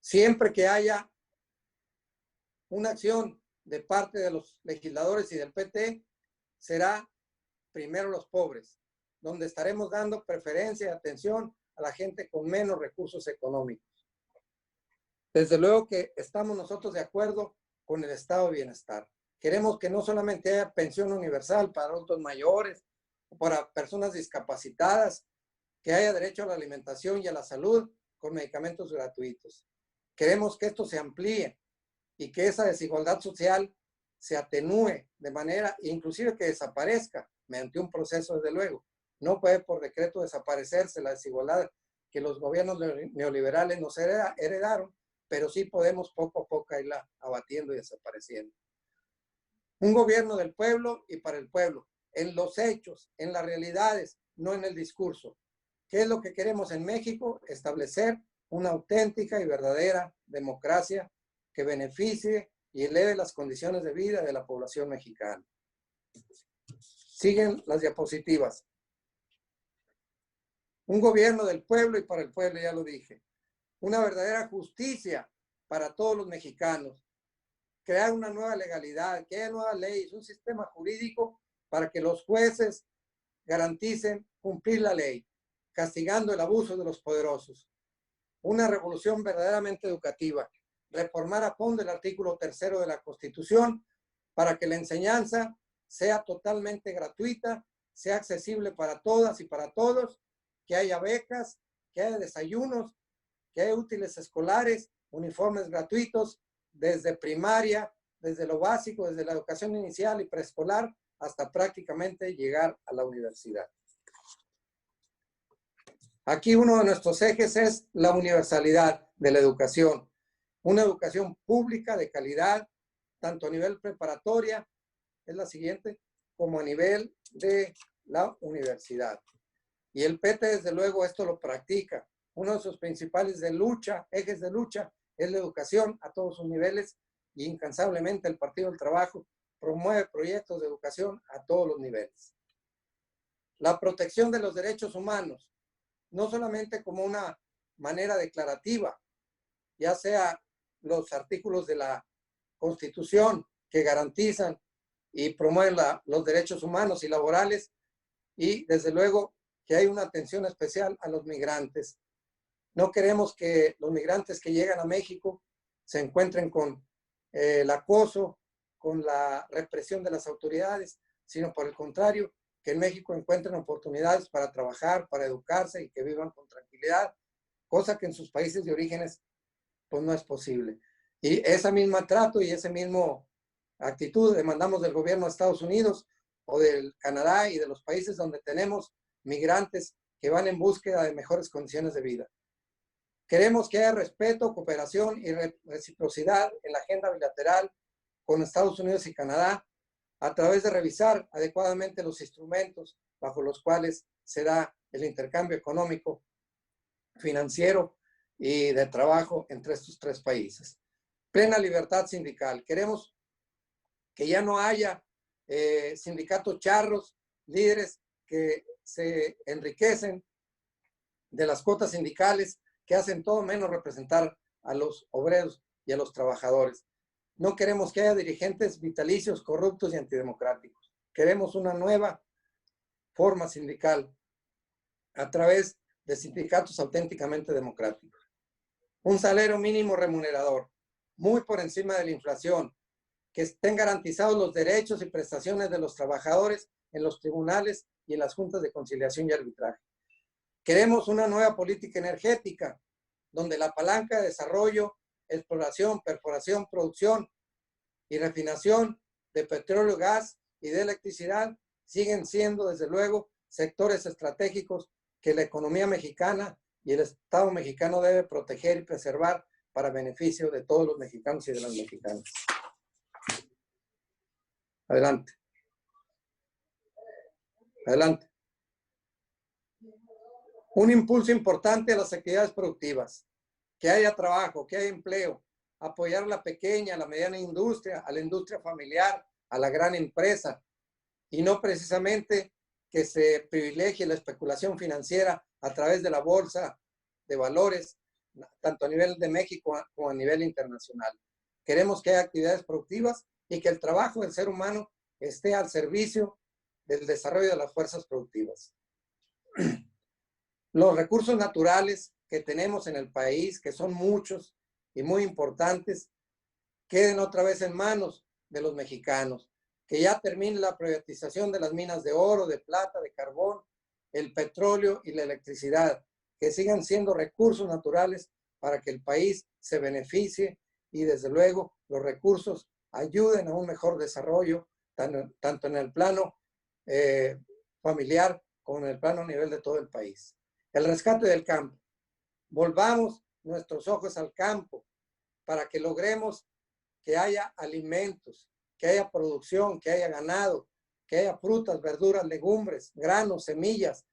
S2: Siempre que haya una acción de parte de los legisladores y del PT, será primero los pobres, donde estaremos dando preferencia y atención a la gente con menos recursos económicos. Desde luego que estamos nosotros de acuerdo con el estado de bienestar. Queremos que no solamente haya pensión universal para adultos mayores o para personas discapacitadas, que haya derecho a la alimentación y a la salud con medicamentos gratuitos. Queremos que esto se amplíe y que esa desigualdad social se atenúe de manera, inclusive que desaparezca mediante un proceso, desde luego. No puede por decreto desaparecerse la desigualdad que los gobiernos neoliberales nos heredaron, pero sí podemos poco a poco irla abatiendo y desapareciendo. Un gobierno del pueblo y para el pueblo, en los hechos, en las realidades, no en el discurso. ¿Qué es lo que queremos en México? Establecer una auténtica y verdadera democracia que beneficie y eleve las condiciones de vida de la población mexicana. Siguen las diapositivas. Un gobierno del pueblo y para el pueblo, ya lo dije. Una verdadera justicia para todos los mexicanos. Crear una nueva legalidad, que haya nuevas leyes, un sistema jurídico para que los jueces garanticen cumplir la ley, castigando el abuso de los poderosos. Una revolución verdaderamente educativa. Reformar a fondo el artículo 3 de la Constitución para que la enseñanza sea totalmente gratuita, sea accesible para todas y para todos, que haya becas, que haya desayunos, que haya útiles escolares, uniformes gratuitos, desde primaria, desde lo básico, desde la educación inicial y preescolar, hasta prácticamente llegar a la universidad. Aquí uno de nuestros ejes es la universalidad de la educación. Una educación pública de calidad, tanto a nivel preparatoria, es la siguiente, como a nivel de la universidad. Y el PT, desde luego, esto lo practica. Uno de sus principales ejes de lucha, es la educación a todos sus niveles y incansablemente el Partido del Trabajo promueve proyectos de educación a todos los niveles. La protección de los derechos humanos, no solamente como una manera declarativa, ya sea los artículos de la Constitución que garantizan y promueven los derechos humanos y laborales, y desde luego que hay una atención especial a los migrantes. No queremos que los migrantes que llegan a México se encuentren con el acoso, con la represión de las autoridades, sino por el contrario, que en México encuentren oportunidades para trabajar, para educarse y que vivan con tranquilidad, cosa que en sus países de orígenes pues no es posible. Y esa misma trato y esa misma actitud demandamos del gobierno de Estados Unidos o del Canadá y de los países donde tenemos migrantes que van en búsqueda de mejores condiciones de vida. Queremos que haya respeto, cooperación y reciprocidad en la agenda bilateral con Estados Unidos y Canadá a través de revisar adecuadamente los instrumentos bajo los cuales se da el intercambio económico, financiero y de trabajo entre estos tres países. Plena libertad sindical. Queremos que ya no haya sindicatos charros, líderes que se enriquecen de las cuotas sindicales, que hacen todo menos representar a los obreros y a los trabajadores. No queremos que haya dirigentes vitalicios, corruptos y antidemocráticos. Queremos una nueva forma sindical a través de sindicatos auténticamente democráticos. Un salario mínimo remunerador, muy por encima de la inflación, que estén garantizados los derechos y prestaciones de los trabajadores en los tribunales y en las juntas de conciliación y arbitraje. Queremos una nueva política energética, donde la palanca de desarrollo, exploración, perforación, producción y refinación de petróleo, gas y de electricidad siguen siendo, desde luego, sectores estratégicos que la economía mexicana y el Estado mexicano debe proteger y preservar para beneficio de todos los mexicanos y de las mexicanas. Adelante. Adelante. Un impulso importante a las actividades productivas, que haya trabajo, que haya empleo, apoyar a la pequeña, a la mediana industria, a la industria familiar, a la gran empresa, y no precisamente que se privilegie la especulación financiera a través de la bolsa de valores, tanto a nivel de México como a nivel internacional. Queremos que haya actividades productivas y que el trabajo del ser humano esté al servicio del desarrollo de las fuerzas productivas. Los recursos naturales que tenemos en el país, que son muchos y muy importantes, queden otra vez en manos de los mexicanos. Que ya termine la privatización de las minas de oro, de plata, de carbón, el petróleo y la electricidad, que sigan siendo recursos naturales para que el país se beneficie y desde luego los recursos ayuden a un mejor desarrollo, tanto en el plano familiar como en el plano a nivel de todo el país. El rescate del campo. Volvamos nuestros ojos al campo para que logremos que haya alimentos, que haya producción, que haya ganado, que haya frutas, verduras, legumbres, granos, semillas,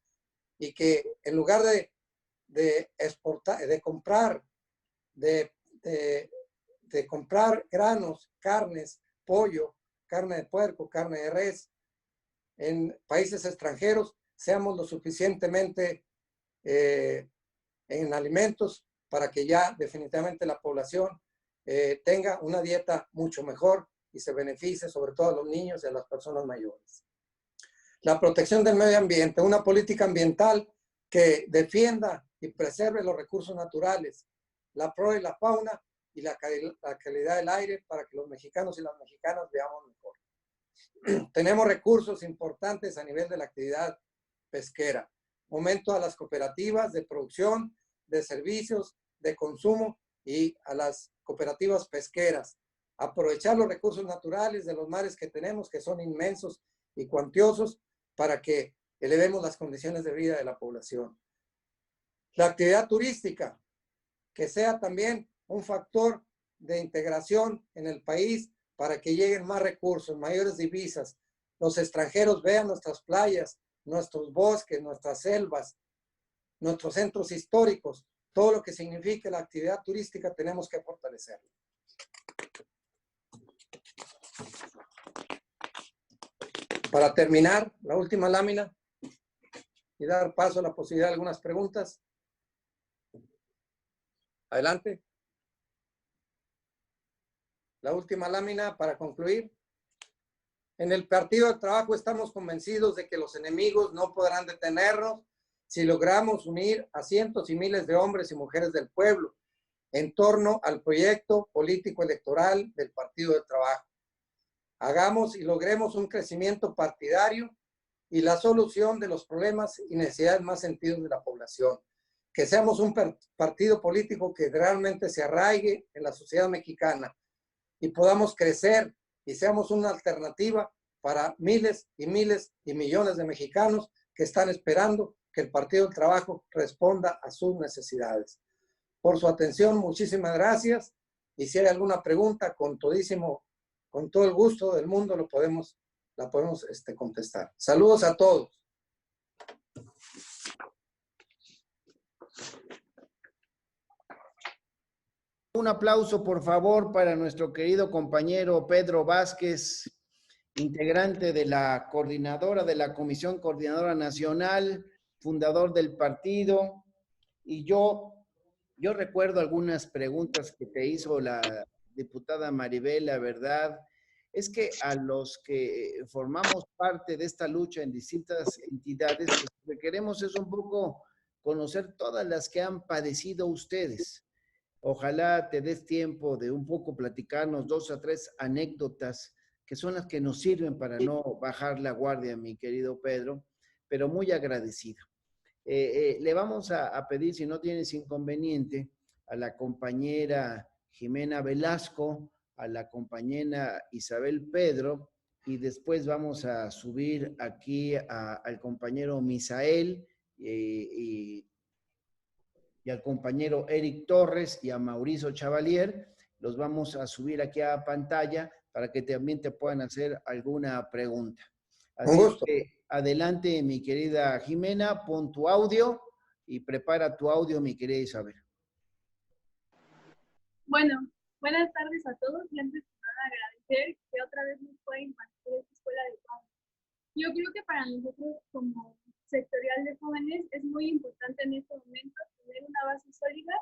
S2: y que en lugar de exportar, de comprar granos, carnes, pollo, carne de puerco, carne de res, en países extranjeros, seamos lo suficientemente en alimentos para que ya definitivamente la población tenga una dieta mucho mejor y se beneficie sobre todo a los niños y a las personas mayores. La protección del medio ambiente, una política ambiental que defienda y preserve los recursos naturales, la flora y la fauna y la calidad del aire para que los mexicanos y las mexicanas veamos mejor. Tenemos recursos importantes a nivel de la actividad pesquera. Aumento a las cooperativas de producción, de servicios, de consumo y a las cooperativas pesqueras. Aprovechar los recursos naturales de los mares que tenemos, que son inmensos y cuantiosos, para que elevemos las condiciones de vida de la población. La actividad turística, que sea también un factor de integración en el país para que lleguen más recursos, mayores divisas. Los extranjeros vean nuestras playas, nuestros bosques, nuestras selvas, nuestros centros históricos. Todo lo que signifique la actividad turística tenemos que fortalecerlo. Para terminar, la última lámina y dar paso a la posibilidad de algunas preguntas. Adelante. La última lámina para concluir. En el Partido del Trabajo estamos convencidos de que los enemigos no podrán detenernos si logramos unir a cientos y miles de hombres y mujeres del pueblo en torno al proyecto político electoral del Partido del Trabajo. Hagamos y logremos un crecimiento partidario y la solución de los problemas y necesidades más sentidos de la población. Que seamos un partido político que realmente se arraigue en la sociedad mexicana y podamos crecer y seamos una alternativa para miles y miles y millones de mexicanos que están esperando que el Partido del Trabajo responda a sus necesidades. Por su atención, muchísimas gracias. Y si hay alguna pregunta, con todo el gusto del mundo la podemos contestar. Saludos a todos.
S1: Un aplauso, por favor, para nuestro querido compañero Pedro Vázquez, integrante de la coordinadora de la Comisión Coordinadora Nacional, fundador del partido, y yo yo recuerdo algunas preguntas que te hizo la diputada Maribel, la verdad es que a los que formamos parte de esta lucha en distintas entidades, pues lo que queremos es un poco conocer todas las que han padecido ustedes. Ojalá te des tiempo de un poco platicarnos 2 a 3 anécdotas que son las que nos sirven para no bajar la guardia, mi querido Pedro, pero muy agradecido. Le vamos a pedir, si no tienes inconveniente, a la compañera Jimena Velasco, a la compañera Isabel Pedro, y después vamos a subir aquí al compañero Misael y al compañero Eric Torres y a Mauricio Chavalier. Los vamos a subir aquí a pantalla para que también te puedan hacer alguna pregunta. Así es que adelante, mi querida Jimena, pon tu audio y prepara tu audio, mi querida Isabel.
S4: Bueno, buenas tardes a todos y antes de nada agradecer que otra vez nos pueda impartir esta escuela de jóvenes. Yo creo que para nosotros como sectorial de jóvenes es muy importante en este momento tener una base sólida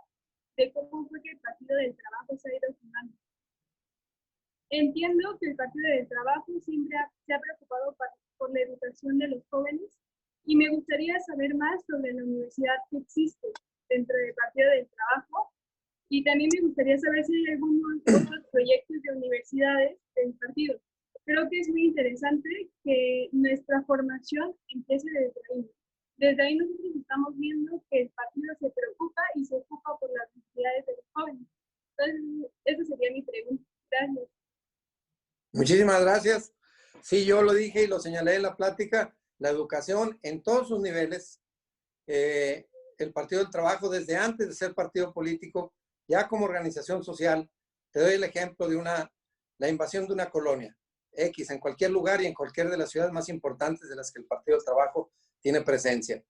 S4: de cómo fue que el Partido del Trabajo se ha ido fundando. Entiendo que el Partido del Trabajo siempre se ha preocupado por la educación de los jóvenes y me gustaría saber más sobre la universidad que existe dentro del Partido del Trabajo y también me gustaría saber si hay algunos otros proyectos de universidades del partido. Creo que es muy interesante que nuestra formación empiece desde ahí. Desde ahí nosotros estamos viendo que el partido se preocupa y se ocupa por las necesidades de los jóvenes. Entonces, esa sería mi pregunta. Gracias.
S2: Muchísimas gracias. Sí, yo lo dije y lo señalé en la plática, la educación en todos sus niveles, el Partido del Trabajo desde antes de ser partido político, ya como organización social, te doy el ejemplo de la invasión de una colonia X en cualquier lugar y en cualquier de las ciudades más importantes de las que el Partido del Trabajo tiene presencia.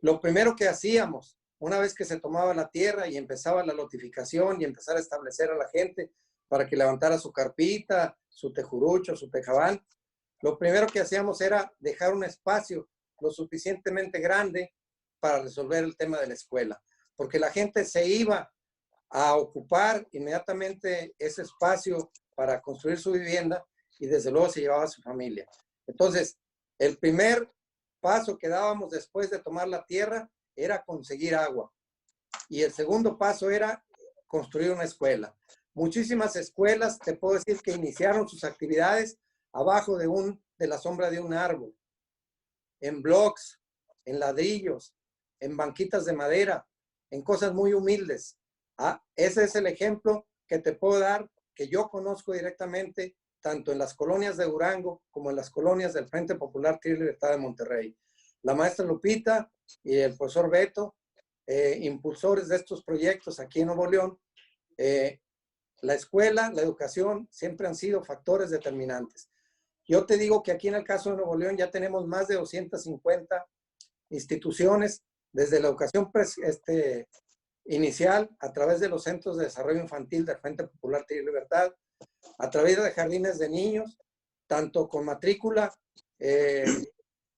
S2: Lo primero que hacíamos, una vez que se tomaba la tierra y empezaba la lotificación y empezar a establecer a la gente para que levantara su carpita, su tejurucho, su tejabán, lo primero que hacíamos era dejar un espacio lo suficientemente grande para resolver el tema de la escuela, porque la gente se iba a ocupar inmediatamente ese espacio para construir su vivienda y desde luego se llevaba a su familia. Entonces, el primer paso que dábamos después de tomar la tierra era conseguir agua y el segundo paso era construir una escuela. Muchísimas escuelas, te puedo decir que iniciaron sus actividades abajo de la sombra de un árbol, en blocks, en ladrillos, en banquitas de madera, en cosas muy humildes. Ese es el ejemplo que te puedo dar, que yo conozco directamente, tanto en las colonias de Durango como en las colonias del Frente Popular Tierra y Libertad de Monterrey. La maestra Lupita y el profesor Beto, impulsores de estos proyectos aquí en Nuevo León, la escuela, la educación siempre han sido factores determinantes. Yo te digo que aquí en el caso de Nuevo León ya tenemos más de 250 instituciones, desde la educación inicial, a través de los centros de desarrollo infantil del Frente Popular Tierra y Libertad, a través de jardines de niños, tanto con matrícula,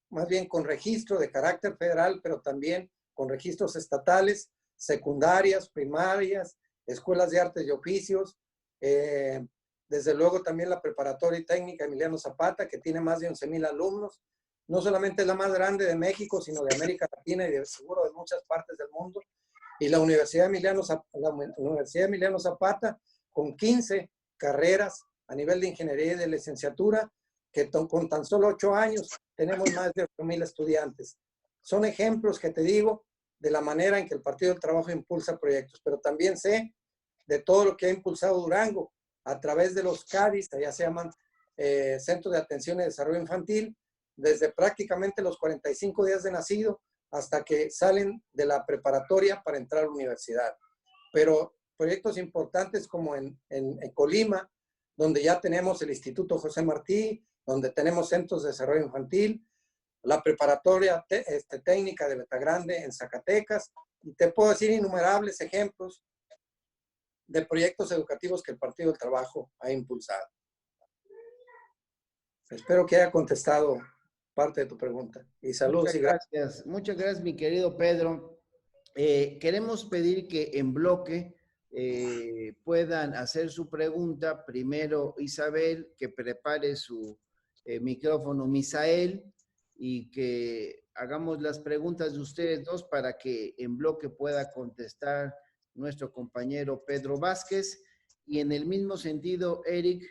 S2: más bien con registro de carácter federal, pero también con registros estatales, secundarias, primarias, escuelas de artes y oficios, desde luego también la preparatoria y técnica Emiliano Zapata, que tiene más de 11,000 alumnos. No solamente es la más grande de México, sino de América Latina y de seguro de muchas partes del mundo. Y la Universidad Emiliano Zapata, con 15 carreras a nivel de ingeniería y de licenciatura, que con tan solo 8 años tenemos más de 8,000 estudiantes. Son ejemplos que te digo de la manera en que el Partido del Trabajo impulsa proyectos, pero también sé de todo lo que ha impulsado Durango a través de los CADIs, allá se llaman Centros de Atención y Desarrollo Infantil, desde prácticamente los 45 días de nacido hasta que salen de la preparatoria para entrar a la universidad. Pero proyectos importantes como en Colima, donde ya tenemos el Instituto José Martí, donde tenemos centros de desarrollo infantil, la preparatoria técnica de Betagrande en Zacatecas, y te puedo decir innumerables ejemplos de proyectos educativos que el Partido del Trabajo ha impulsado. Espero que haya contestado parte de tu pregunta. Y saludos.
S1: Muchas gracias, mi querido Pedro. queremos pedir que en bloque puedan hacer su pregunta. Primero Isabel, que prepare su micrófono Misael, y que hagamos las preguntas de ustedes dos para que en bloque pueda contestar nuestro compañero Pedro Vázquez. Y en el mismo sentido, Eric,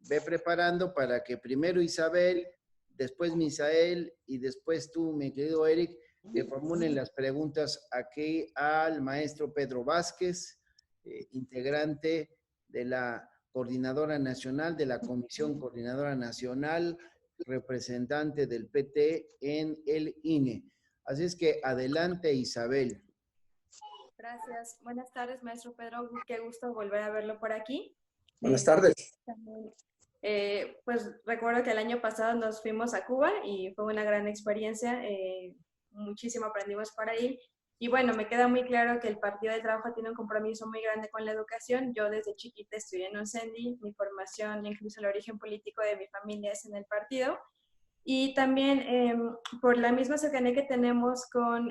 S1: ve preparando para que primero Isabel, después Misael y después tú, mi querido Eric, que formulen las preguntas aquí al maestro Pedro Vázquez, integrante de la Coordinadora Nacional, de la Comisión Coordinadora Nacional, representante del PT en el INE. Así es que adelante, Isabel.
S5: Gracias. Buenas tardes, maestro Pedro. Qué gusto volver a verlo por aquí.
S2: Buenas tardes.
S5: Pues recuerdo que el año pasado nos fuimos a Cuba y fue una gran experiencia. Muchísimo aprendimos por ahí. Y bueno, me queda muy claro que el Partido del Trabajo tiene un compromiso muy grande con la educación. Yo desde chiquita estudié en un CENDI, mi formación, incluso el origen político de mi familia es en el partido. Y también por la misma cercanía que tenemos con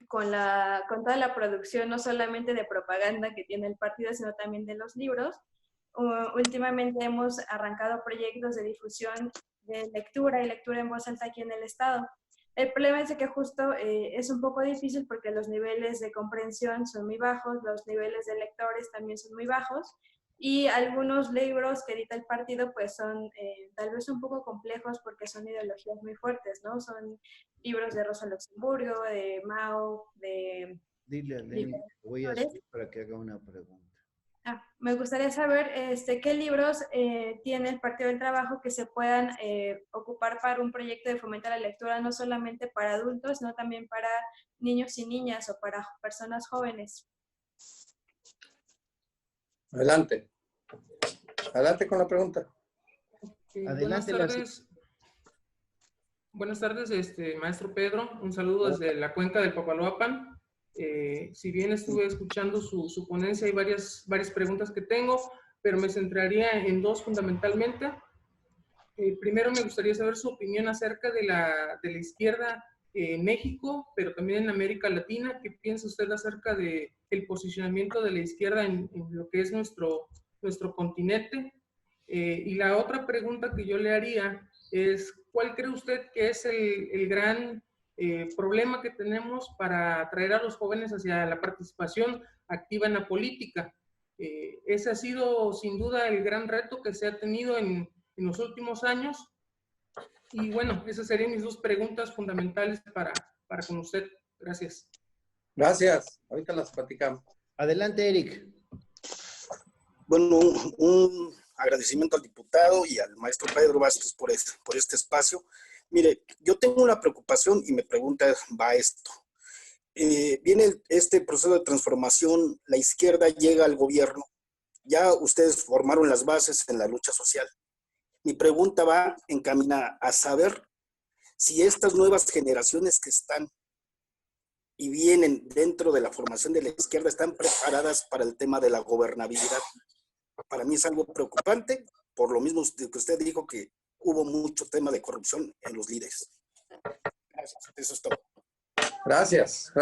S5: toda la producción, no solamente de propaganda que tiene el partido, sino también de los libros. Últimamente hemos arrancado proyectos de difusión de lectura y lectura en voz alta aquí en el estado. El problema es que justo es un poco difícil porque los niveles de comprensión son muy bajos, los niveles de lectores también son muy bajos, y algunos libros que edita el partido pues son tal vez un poco complejos porque son ideologías muy fuertes, ¿no? Son libros de Rosa Luxemburgo, de Mao, de...
S1: Dile a Lenny, voy a subir para que haga una pregunta.
S5: Me gustaría saber qué libros tiene el Partido del Trabajo que se puedan ocupar para un proyecto de fomentar la lectura, no solamente para adultos, sino también para niños y niñas o para personas jóvenes.
S2: Adelante. Adelante con la pregunta.
S1: Adelante.
S6: Buenas tardes, maestro Pedro. Un saludo desde la cuenca del Papaloapan. Si bien estuve escuchando su ponencia, hay varias preguntas que tengo, pero me centraría en dos fundamentalmente. Primero me gustaría saber su opinión acerca de la izquierda en México, pero también en América Latina. ¿Qué piensa usted acerca del posicionamiento de la izquierda en lo que es nuestro continente? Y la otra pregunta que yo le haría es, ¿cuál cree usted que es el gran problema que tenemos para atraer a los jóvenes hacia la participación activa en la política? Ese ha sido sin duda el gran reto que se ha tenido en los últimos años. Y bueno, esas serían mis dos preguntas fundamentales para con usted. Gracias.
S2: Gracias. Ahorita las platicamos.
S1: Adelante, Eric.
S7: Bueno, un agradecimiento al diputado y al maestro Pedro Vázquez por este espacio. Mire, yo tengo una preocupación y mi pregunta va a esto. Viene este proceso de transformación, la izquierda llega al gobierno, ya ustedes formaron las bases en la lucha social. Mi pregunta va encaminada a saber si estas nuevas generaciones que están y vienen dentro de la formación de la izquierda están preparadas para el tema de la gobernabilidad. Para mí es algo preocupante, por lo mismo que usted dijo que hubo mucho tema de corrupción en los líderes. Gracias, eso es todo.
S2: Gracias.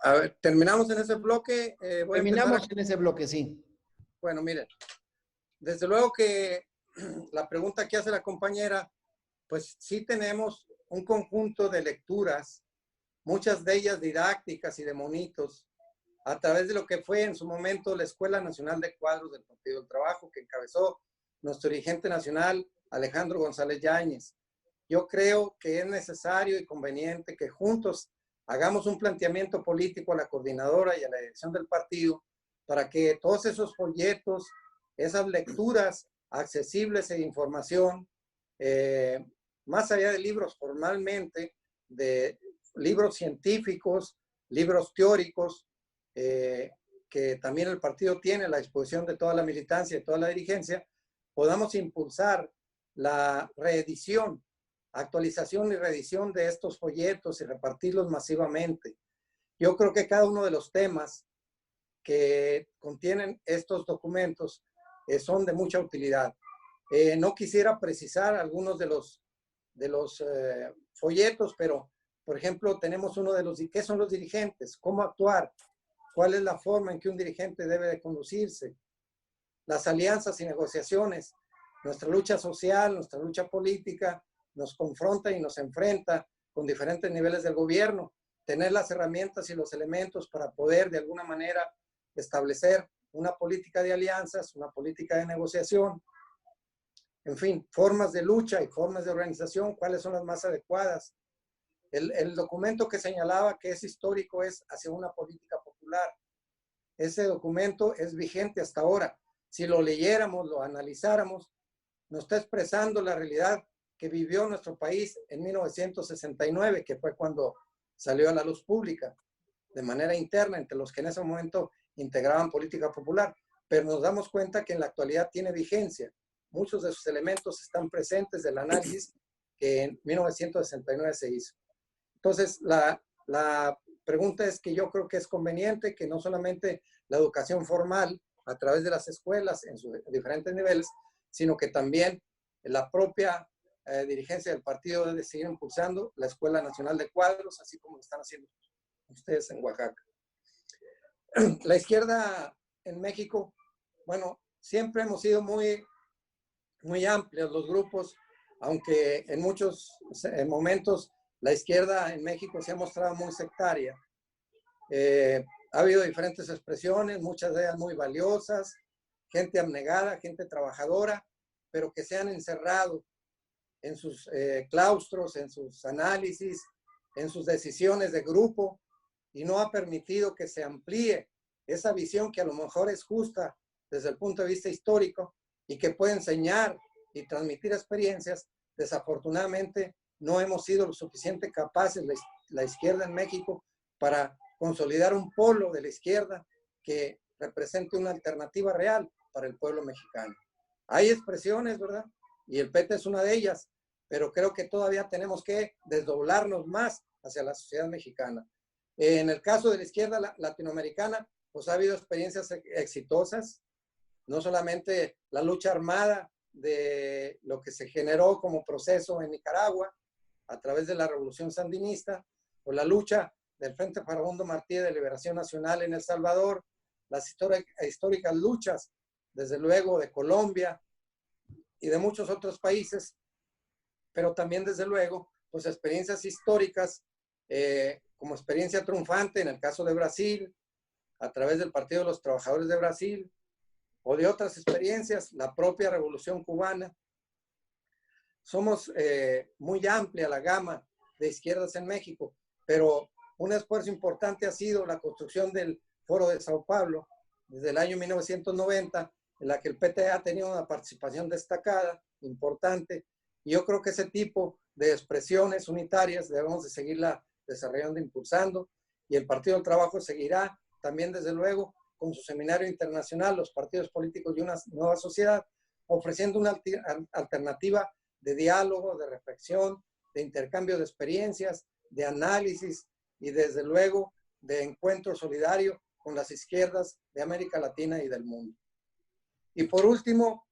S2: A ver, ¿terminamos en ese bloque?
S1: Terminamos en ese bloque, sí.
S2: Bueno, miren, desde luego que la pregunta que hace la compañera, pues sí tenemos un conjunto de lecturas, muchas de ellas didácticas y de monitos, a través de lo que fue en su momento la Escuela Nacional de Cuadros del Partido del Trabajo, que encabezó nuestro dirigente nacional, Alejandro González Yáñez. Yo creo que es necesario y conveniente que juntos hagamos un planteamiento político a la coordinadora y a la dirección del partido para que todos esos folletos, esas lecturas accesibles de información, más allá de libros formalmente, de libros científicos, libros teóricos, que también el partido tiene a la disposición de toda la militancia y toda la dirigencia, podamos impulsar la reedición, actualización y reedición de estos folletos y repartirlos masivamente. Yo creo que cada uno de los temas que contienen estos documentos son de mucha utilidad. No quisiera precisar algunos de los folletos, pero Por ejemplo, tenemos uno de los, ¿qué son los dirigentes? ¿Cómo actuar? ¿Cuál es la forma en que un dirigente debe de conducirse? Las alianzas y negociaciones. Nuestra lucha social, nuestra lucha política nos confronta y nos enfrenta con diferentes niveles del gobierno. Tener las herramientas y los elementos para poder de alguna manera establecer una política de alianzas, una política de negociación, en fin, formas de lucha y formas de organización, cuáles son las más adecuadas. El documento que señalaba que es histórico es hacia una política popular. Ese documento es vigente hasta ahora. Si lo leyéramos, lo analizáramos, nos está expresando la realidad que vivió nuestro país en 1969, que fue cuando salió a la luz pública, de manera interna, entre los que en ese momento integraban política popular. Pero nos damos cuenta que en la actualidad tiene vigencia. Muchos de sus elementos están presentes del análisis que en 1969 se hizo. Entonces, la pregunta es que yo creo que es conveniente que no solamente la educación formal a través de las escuelas en sus diferentes niveles, sino que también la propia dirigencia del partido debe seguir impulsando la Escuela Nacional de Cuadros, así como lo están haciendo ustedes en Oaxaca. La izquierda en México, bueno, siempre hemos sido muy amplios los grupos, aunque en muchos momentos la izquierda en México se ha mostrado muy sectaria. Ha habido diferentes expresiones, muchas de ellas muy valiosas, gente abnegada, gente trabajadora, pero que se han encerrado en sus claustros, en sus análisis, en sus decisiones de grupo, y no ha permitido que se amplíe esa visión que a lo mejor es justa desde el punto de vista histórico y que puede enseñar y transmitir experiencias. Desafortunadamente, no hemos sido lo suficiente capaces, la izquierda en México, para consolidar un polo de la izquierda que represente una alternativa real para el pueblo mexicano. Hay expresiones, ¿verdad? Y el PT es una de ellas, pero creo que todavía tenemos que desdoblarnos más hacia la sociedad mexicana. En el caso de la izquierda latinoamericana, pues ha habido experiencias exitosas, no solamente la lucha armada de lo que se generó como proceso en Nicaragua a través de la Revolución Sandinista, o la lucha del Frente Farabundo Martí de Liberación Nacional en El Salvador, las históricas luchas, desde luego, de Colombia y de muchos otros países, pero también, desde luego, pues experiencias históricas, como experiencia triunfante en el caso de Brasil, a través del Partido de los Trabajadores de Brasil, o de otras experiencias, la propia Revolución Cubana. Somos muy amplia la gama de izquierdas en México, pero un esfuerzo importante ha sido la construcción del Foro de Sao Paulo desde el año 1990, en la que el PT ha tenido una participación destacada, importante, y yo creo que ese tipo de expresiones unitarias debemos de seguirla desarrollando, impulsando, y el Partido del Trabajo seguirá también, desde luego, con su seminario internacional, los partidos políticos y una nueva sociedad, ofreciendo una alternativa de diálogo, de reflexión, de intercambio de experiencias, de análisis y, desde luego, de encuentro solidario con las izquierdas de América Latina y del mundo. Y por último,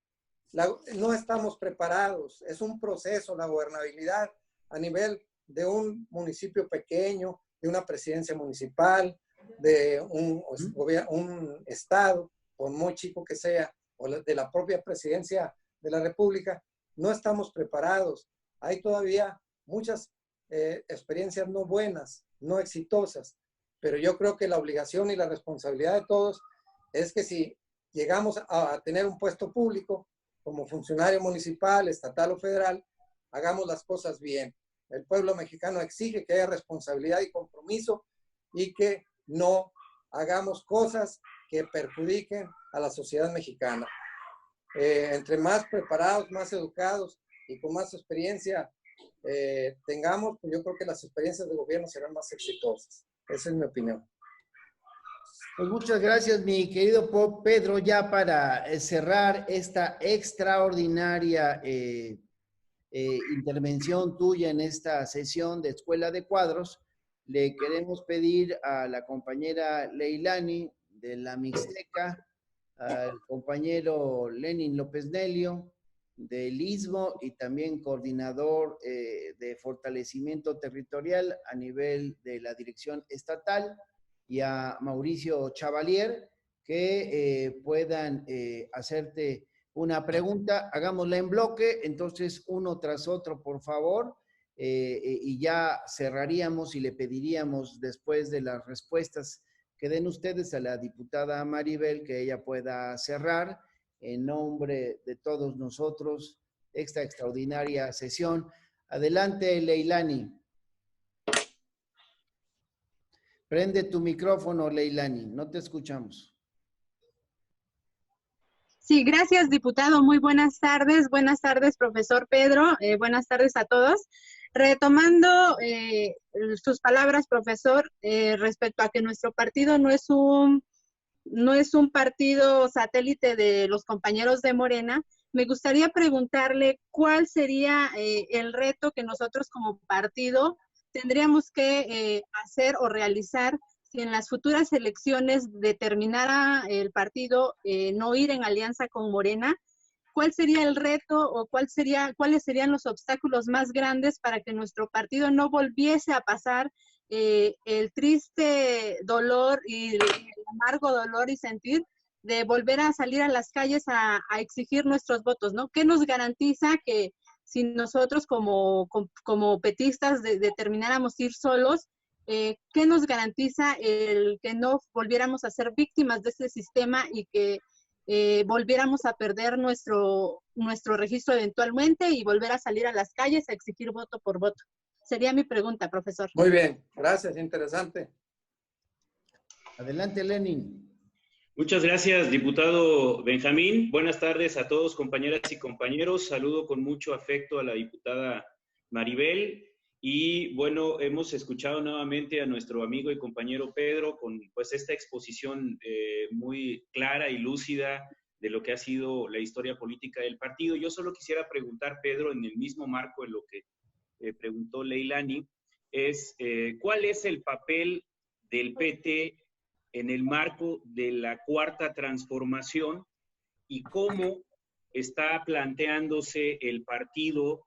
S2: no estamos preparados. Es un proceso, la gobernabilidad a nivel de un municipio pequeño, de una presidencia municipal, de un estado, por muy chico que sea, o de la propia presidencia de la República. No estamos preparados. Hay todavía muchas experiencias no buenas, no exitosas, pero yo creo que la obligación y la responsabilidad de todos es que si llegamos a tener un puesto público como funcionario municipal, estatal o federal, hagamos las cosas bien. El pueblo mexicano exige que haya responsabilidad y compromiso y que no hagamos cosas que perjudiquen a la sociedad mexicana. Entre más preparados, más educados y con más experiencia tengamos, pues yo creo que las experiencias de gobierno serán más exitosas. Esa es mi opinión.
S1: Pues muchas gracias, mi querido Pedro. Ya para cerrar esta extraordinaria intervención tuya en esta sesión de Escuela de Cuadros, le queremos pedir a la compañera Leilani de la Mixteca, al compañero Lenin López Nelio del Istmo y también coordinador de fortalecimiento territorial a nivel de la dirección estatal, y a Mauricio Chavalier, que puedan hacerte una pregunta. Hagámosla en bloque, entonces uno tras otro, por favor, y ya cerraríamos y le pediríamos, después de las respuestas que den ustedes, a la diputada Maribel que ella pueda cerrar en nombre de todos nosotros esta extraordinaria sesión. Adelante, Leilani. Prende tu micrófono, Leilani, no te escuchamos.
S8: Sí, gracias, diputado. Muy buenas tardes, profesor Pedro. Buenas tardes a todos. Retomando sus palabras, profesor, respecto a que nuestro partido no es un partido satélite de los compañeros de Morena, me gustaría preguntarle cuál sería el reto que nosotros como partido tendríamos que hacer o realizar si en las futuras elecciones determinara el partido no ir en alianza con Morena. ¿Cuál sería el reto o cuáles serían los obstáculos más grandes para que nuestro partido no volviese a pasar el triste dolor y el amargo dolor y sentir de volver a salir a las calles a exigir nuestros votos, ¿no? ¿Qué nos garantiza que si nosotros como petistas determináramos ir solos, qué nos garantiza el que no volviéramos a ser víctimas de este sistema y que volviéramos a perder nuestro registro eventualmente y volver a salir a las calles a exigir voto por voto? Sería mi pregunta, profesor.
S2: Muy bien, gracias, interesante.
S1: Adelante, Lenin.
S9: Muchas gracias, diputado Benjamín. Buenas tardes a todos, compañeras y compañeros. Saludo con mucho afecto a la diputada Maribel. Y bueno, hemos escuchado nuevamente a nuestro amigo y compañero Pedro con pues esta exposición muy clara y lúcida de lo que ha sido la historia política del partido. Yo solo quisiera preguntar, Pedro, en el mismo marco en lo que preguntó Leilani, es ¿cuál es el papel del PT en el marco de la cuarta transformación y cómo está planteándose el partido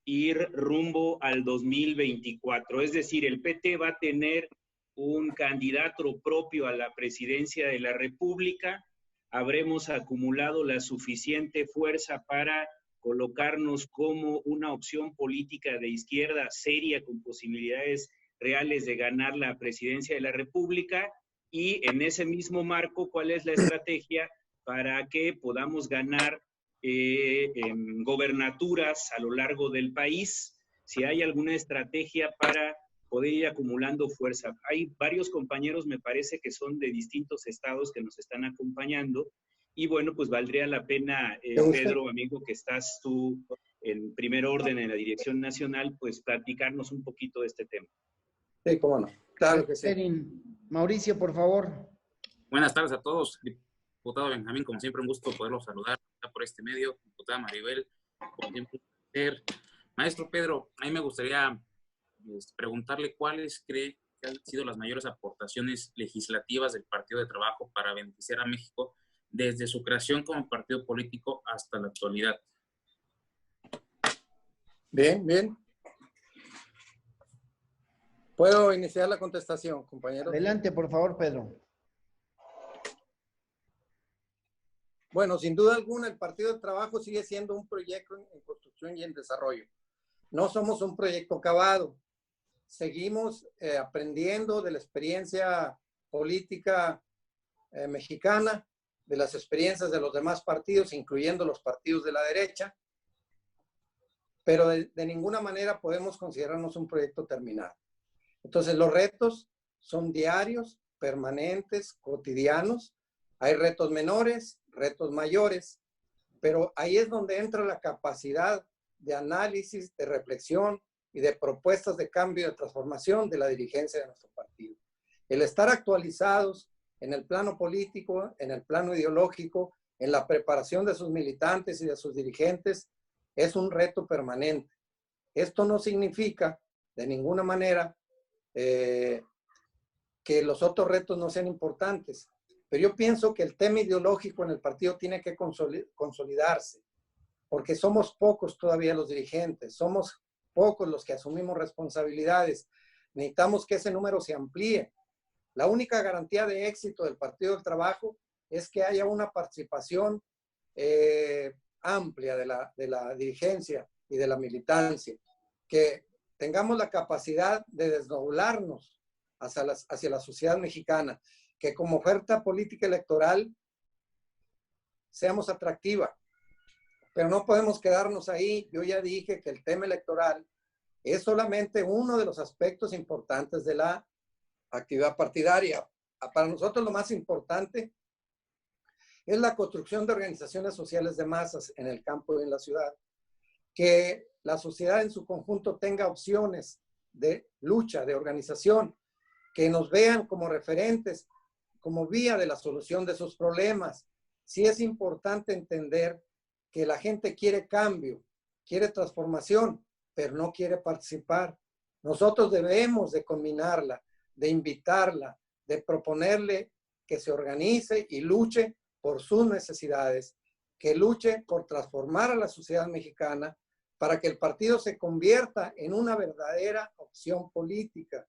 S9: ir rumbo al 2024? Es decir, el PT va a tener un candidato propio a la presidencia de la República, habremos acumulado la suficiente fuerza para colocarnos como una opción política de izquierda seria con posibilidades reales de ganar la presidencia de la República, y en ese mismo marco, ¿cuál es la estrategia para que podamos ganar gobernaturas a lo largo del país? Si hay alguna estrategia para poder ir acumulando fuerza. Hay varios compañeros, me parece, que son de distintos estados que nos están acompañando, y bueno, pues valdría la pena, Pedro, amigo, que estás tú en primer orden en la dirección nacional, pues platicarnos un poquito de este tema.
S2: Sí, cómo no. Claro que sí.
S1: Mauricio, por favor.
S10: Buenas tardes a todos. Diputado Benjamín, como siempre, un gusto poderlo saludar por este medio. Diputada Maribel, como siempre, maestro Pedro, a mí me gustaría preguntarle cuáles cree que han sido las mayores aportaciones legislativas del Partido de Trabajo para beneficiar a México desde su creación como partido político hasta la actualidad.
S2: Bien, bien. ¿Puedo iniciar la contestación, compañero?
S1: Adelante, por favor, Pedro.
S2: Bueno, sin duda alguna, el Partido del Trabajo sigue siendo un proyecto en construcción y en desarrollo. No somos un proyecto acabado. Seguimos aprendiendo de la experiencia política mexicana, de las experiencias de los demás partidos, incluyendo los partidos de la derecha, pero de ninguna manera podemos considerarnos un proyecto terminado. Entonces, los retos son diarios, permanentes, cotidianos. Hay retos menores, retos mayores, pero ahí es donde entra la capacidad de análisis, de reflexión y de propuestas de cambio y de transformación de la dirigencia de nuestro partido. El estar actualizados en el plano político, en el plano ideológico, en la preparación de sus militantes y de sus dirigentes, es un reto permanente. Esto no significa de ninguna manera que los otros retos no sean importantes, pero yo pienso que el tema ideológico en el partido tiene que consolidarse. porque somos pocos todavía los dirigentes, somos pocos los que asumimos responsabilidades. Necesitamos que ese número se amplíe. La única garantía de éxito del Partido del Trabajo es que haya una participación amplia de la dirigencia y de la militancia, que tengamos la capacidad de desdoblarnos hacia la sociedad mexicana, que como oferta política electoral seamos atractiva, pero no podemos quedarnos ahí. Yo ya dije que el tema electoral es solamente uno de los aspectos importantes de la actividad partidaria. Para nosotros lo más importante es la construcción de organizaciones sociales de masas en el campo y en la ciudad, que la sociedad en su conjunto tenga opciones de lucha, de organización, que nos vean como referentes, como vía de la solución de sus problemas. Sí es importante entender que la gente quiere cambio, quiere transformación, pero no quiere participar. Nosotros debemos de combinarla, de invitarla, de proponerle que se organice y luche por sus necesidades, que luche por transformar a la sociedad mexicana para que el partido se convierta en una verdadera opción política.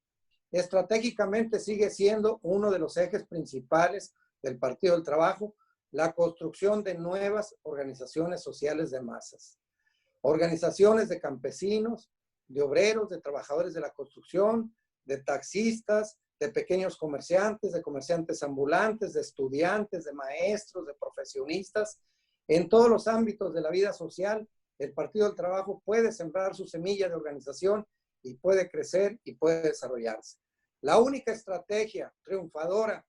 S2: Estratégicamente sigue siendo uno de los ejes principales del Partido del Trabajo la construcción de nuevas organizaciones sociales de masas. Organizaciones de campesinos, de obreros, de trabajadores de la construcción, de taxistas, de pequeños comerciantes, de comerciantes ambulantes, de estudiantes, de maestros, de profesionistas. En todos los ámbitos de la vida social, el Partido del Trabajo puede sembrar su semilla de organización y puede crecer y puede desarrollarse. La única estrategia triunfadora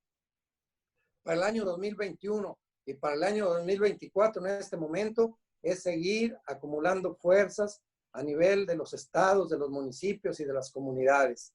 S2: para el año 2021 y para el año 2024 en este momento es seguir acumulando fuerzas a nivel de los estados, de los municipios y de las comunidades,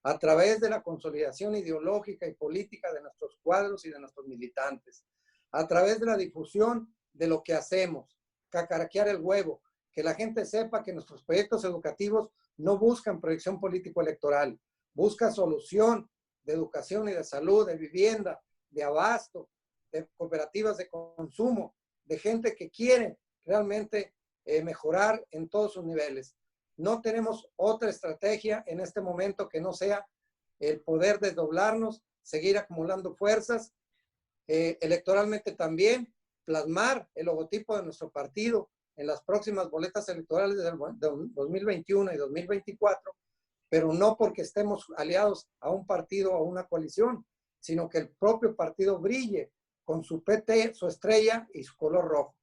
S2: a través de la consolidación ideológica y política de nuestros cuadros y de nuestros militantes, a través de la difusión de lo que hacemos, cacaraquear el huevo, que la gente sepa que nuestros proyectos educativos no buscan proyección político-electoral, buscan solución de educación y de salud, de vivienda, de abasto, de cooperativas de consumo, de gente que quiere realmente mejorar en todos sus niveles. No tenemos otra estrategia en este momento que no sea el poder desdoblarnos, seguir acumulando fuerzas, electoralmente también, plasmar el logotipo de nuestro partido en las próximas boletas electorales de 2021 y 2024, pero no porque estemos aliados a un partido o a una coalición, sino que el propio partido brille con su PT, su estrella y su color rojo.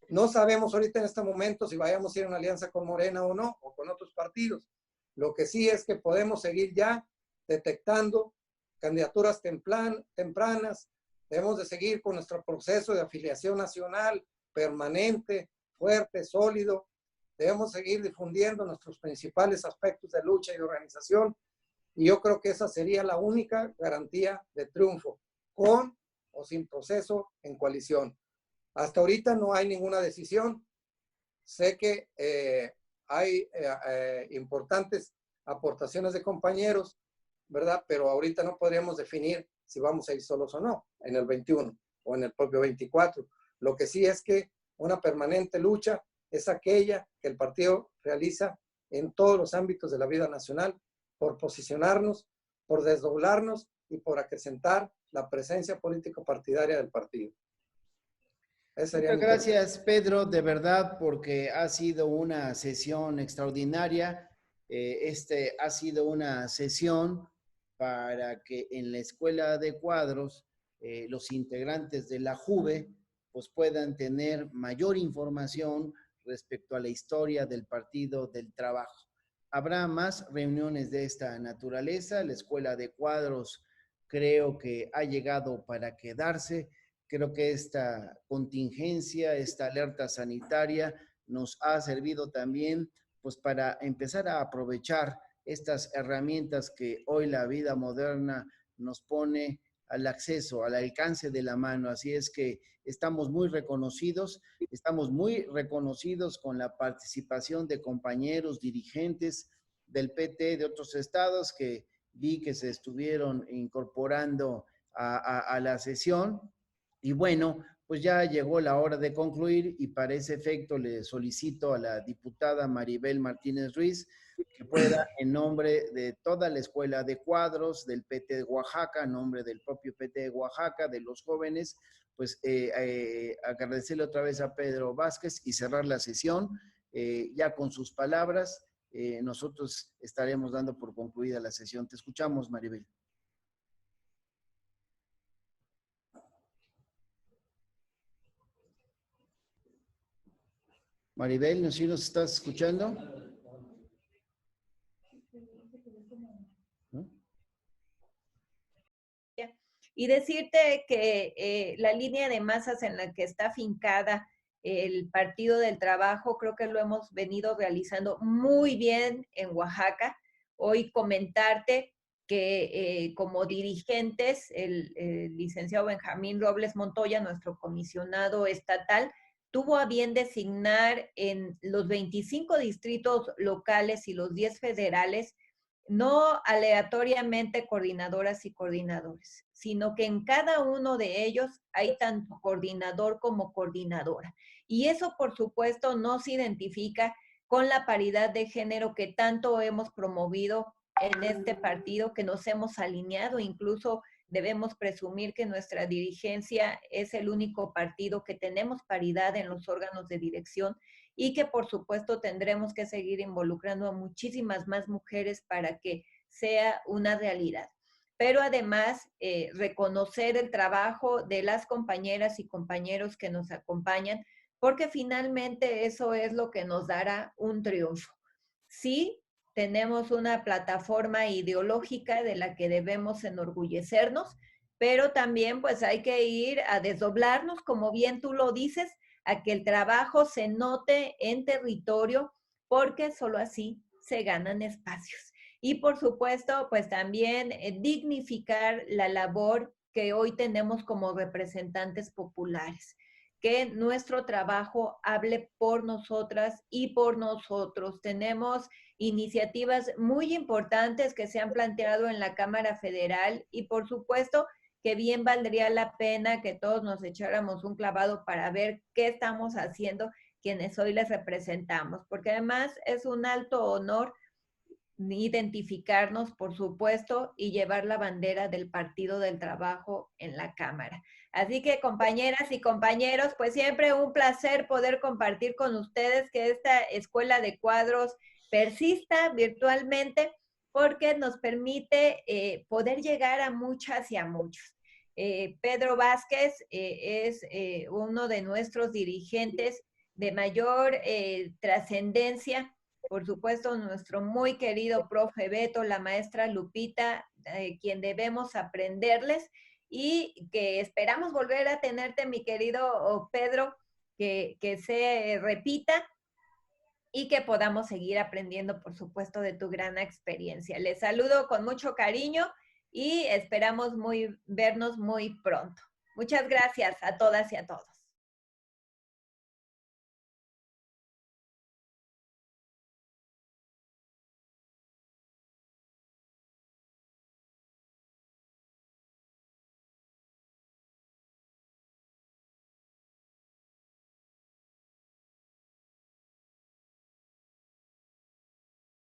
S2: No sabemos ahorita en este momento si vayamos a ir a una alianza con Morena o no, o con otros partidos. Lo que sí es que podemos seguir ya detectando candidaturas tempranas. Debemos de seguir con nuestro proceso de afiliación nacional permanente, fuerte, sólido. Debemos seguir difundiendo nuestros principales aspectos de lucha y de organización. Y yo creo que esa sería la única garantía de triunfo, con o sin proceso en coalición. Hasta ahorita no hay ninguna decisión. Sé que hay importantes aportaciones de compañeros, ¿verdad? Pero ahorita no podríamos definir si vamos a ir solos o no en el 21 o en el propio 24. Lo que sí es que una permanente lucha es aquella que el partido realiza en todos los ámbitos de la vida nacional por posicionarnos, por desdoblarnos y por acrecentar la presencia político-partidaria del partido.
S1: Muchas gracias, Pedro, de verdad, porque ha sido una sesión extraordinaria. Ha sido una sesión para que en la Escuela de Cuadros los integrantes de la JUVE pues puedan tener mayor información respecto a la historia del Partido del Trabajo. Habrá más reuniones de esta naturaleza. La Escuela de Cuadros creo que ha llegado para quedarse. Creo que esta contingencia, esta alerta sanitaria nos ha servido también pues para empezar a aprovechar estas herramientas que hoy la vida moderna nos pone al acceso, al alcance de la mano. Así es que estamos muy reconocidos con la participación de compañeros dirigentes del PT de otros estados que vi que se estuvieron incorporando a la sesión. Y bueno, pues ya llegó la hora de concluir y para ese efecto le solicito a la diputada Maribel Martínez Ruiz que pueda, en nombre de toda la Escuela de Cuadros, del PT de Oaxaca, en nombre del propio PT de Oaxaca, de los jóvenes, pues agradecerle otra vez a Pedro Vázquez y cerrar la sesión ya con sus palabras. Nosotros estaremos dando por concluida la sesión. Te escuchamos, Maribel. Maribel, ¿no sé si nos estás escuchando? ¿No?
S11: Y decirte que la línea de masas en la que está afincada el Partido del Trabajo, creo que lo hemos venido realizando muy bien en Oaxaca. Hoy comentarte que como dirigentes, el licenciado Benjamín Robles Montoya, nuestro comisionado estatal, tuvo a bien designar en los 25 distritos locales y los 10 federales, no aleatoriamente coordinadoras y coordinadores, sino que en cada uno de ellos hay tanto coordinador como coordinadora. Y eso, por supuesto, no se identifica con la paridad de género que tanto hemos promovido en este partido, que nos hemos alineado. Incluso debemos presumir que nuestra dirigencia es el único partido que tenemos paridad en los órganos de dirección y que por supuesto tendremos que seguir involucrando a muchísimas más mujeres para que sea una realidad. Pero además reconocer el trabajo de las compañeras y compañeros que nos acompañan, porque finalmente eso es lo que nos dará un triunfo. Sí, tenemos una plataforma ideológica de la que debemos enorgullecernos, pero también pues hay que ir a desdoblarnos, como bien tú lo dices, a que el trabajo se note en territorio, porque solo así se ganan espacios. Y por supuesto, pues también dignificar la labor que hoy tenemos como representantes populares, que nuestro trabajo hable por nosotras y por nosotros. Tenemos iniciativas muy importantes que se han planteado en la Cámara Federal y por supuesto que bien valdría la pena que todos nos echáramos un clavado para ver qué estamos haciendo quienes hoy les representamos, porque además es un alto honor identificarnos, por supuesto, y llevar la bandera del Partido del Trabajo en la Cámara. Así que, compañeras y compañeros, pues siempre un placer poder compartir con ustedes que esta Escuela de Cuadros persista virtualmente, porque nos permite poder llegar a muchas y a muchos. Pedro Vázquez es uno de nuestros dirigentes de mayor trascendencia. Por supuesto, nuestro muy querido profe Beto, la maestra Lupita, quien debemos aprenderles y que esperamos volver a tenerte, mi querido Pedro, que se repita y que podamos seguir aprendiendo, por supuesto, de tu gran experiencia. Les saludo con mucho cariño y esperamos vernos muy pronto. Muchas gracias a todas y a todos.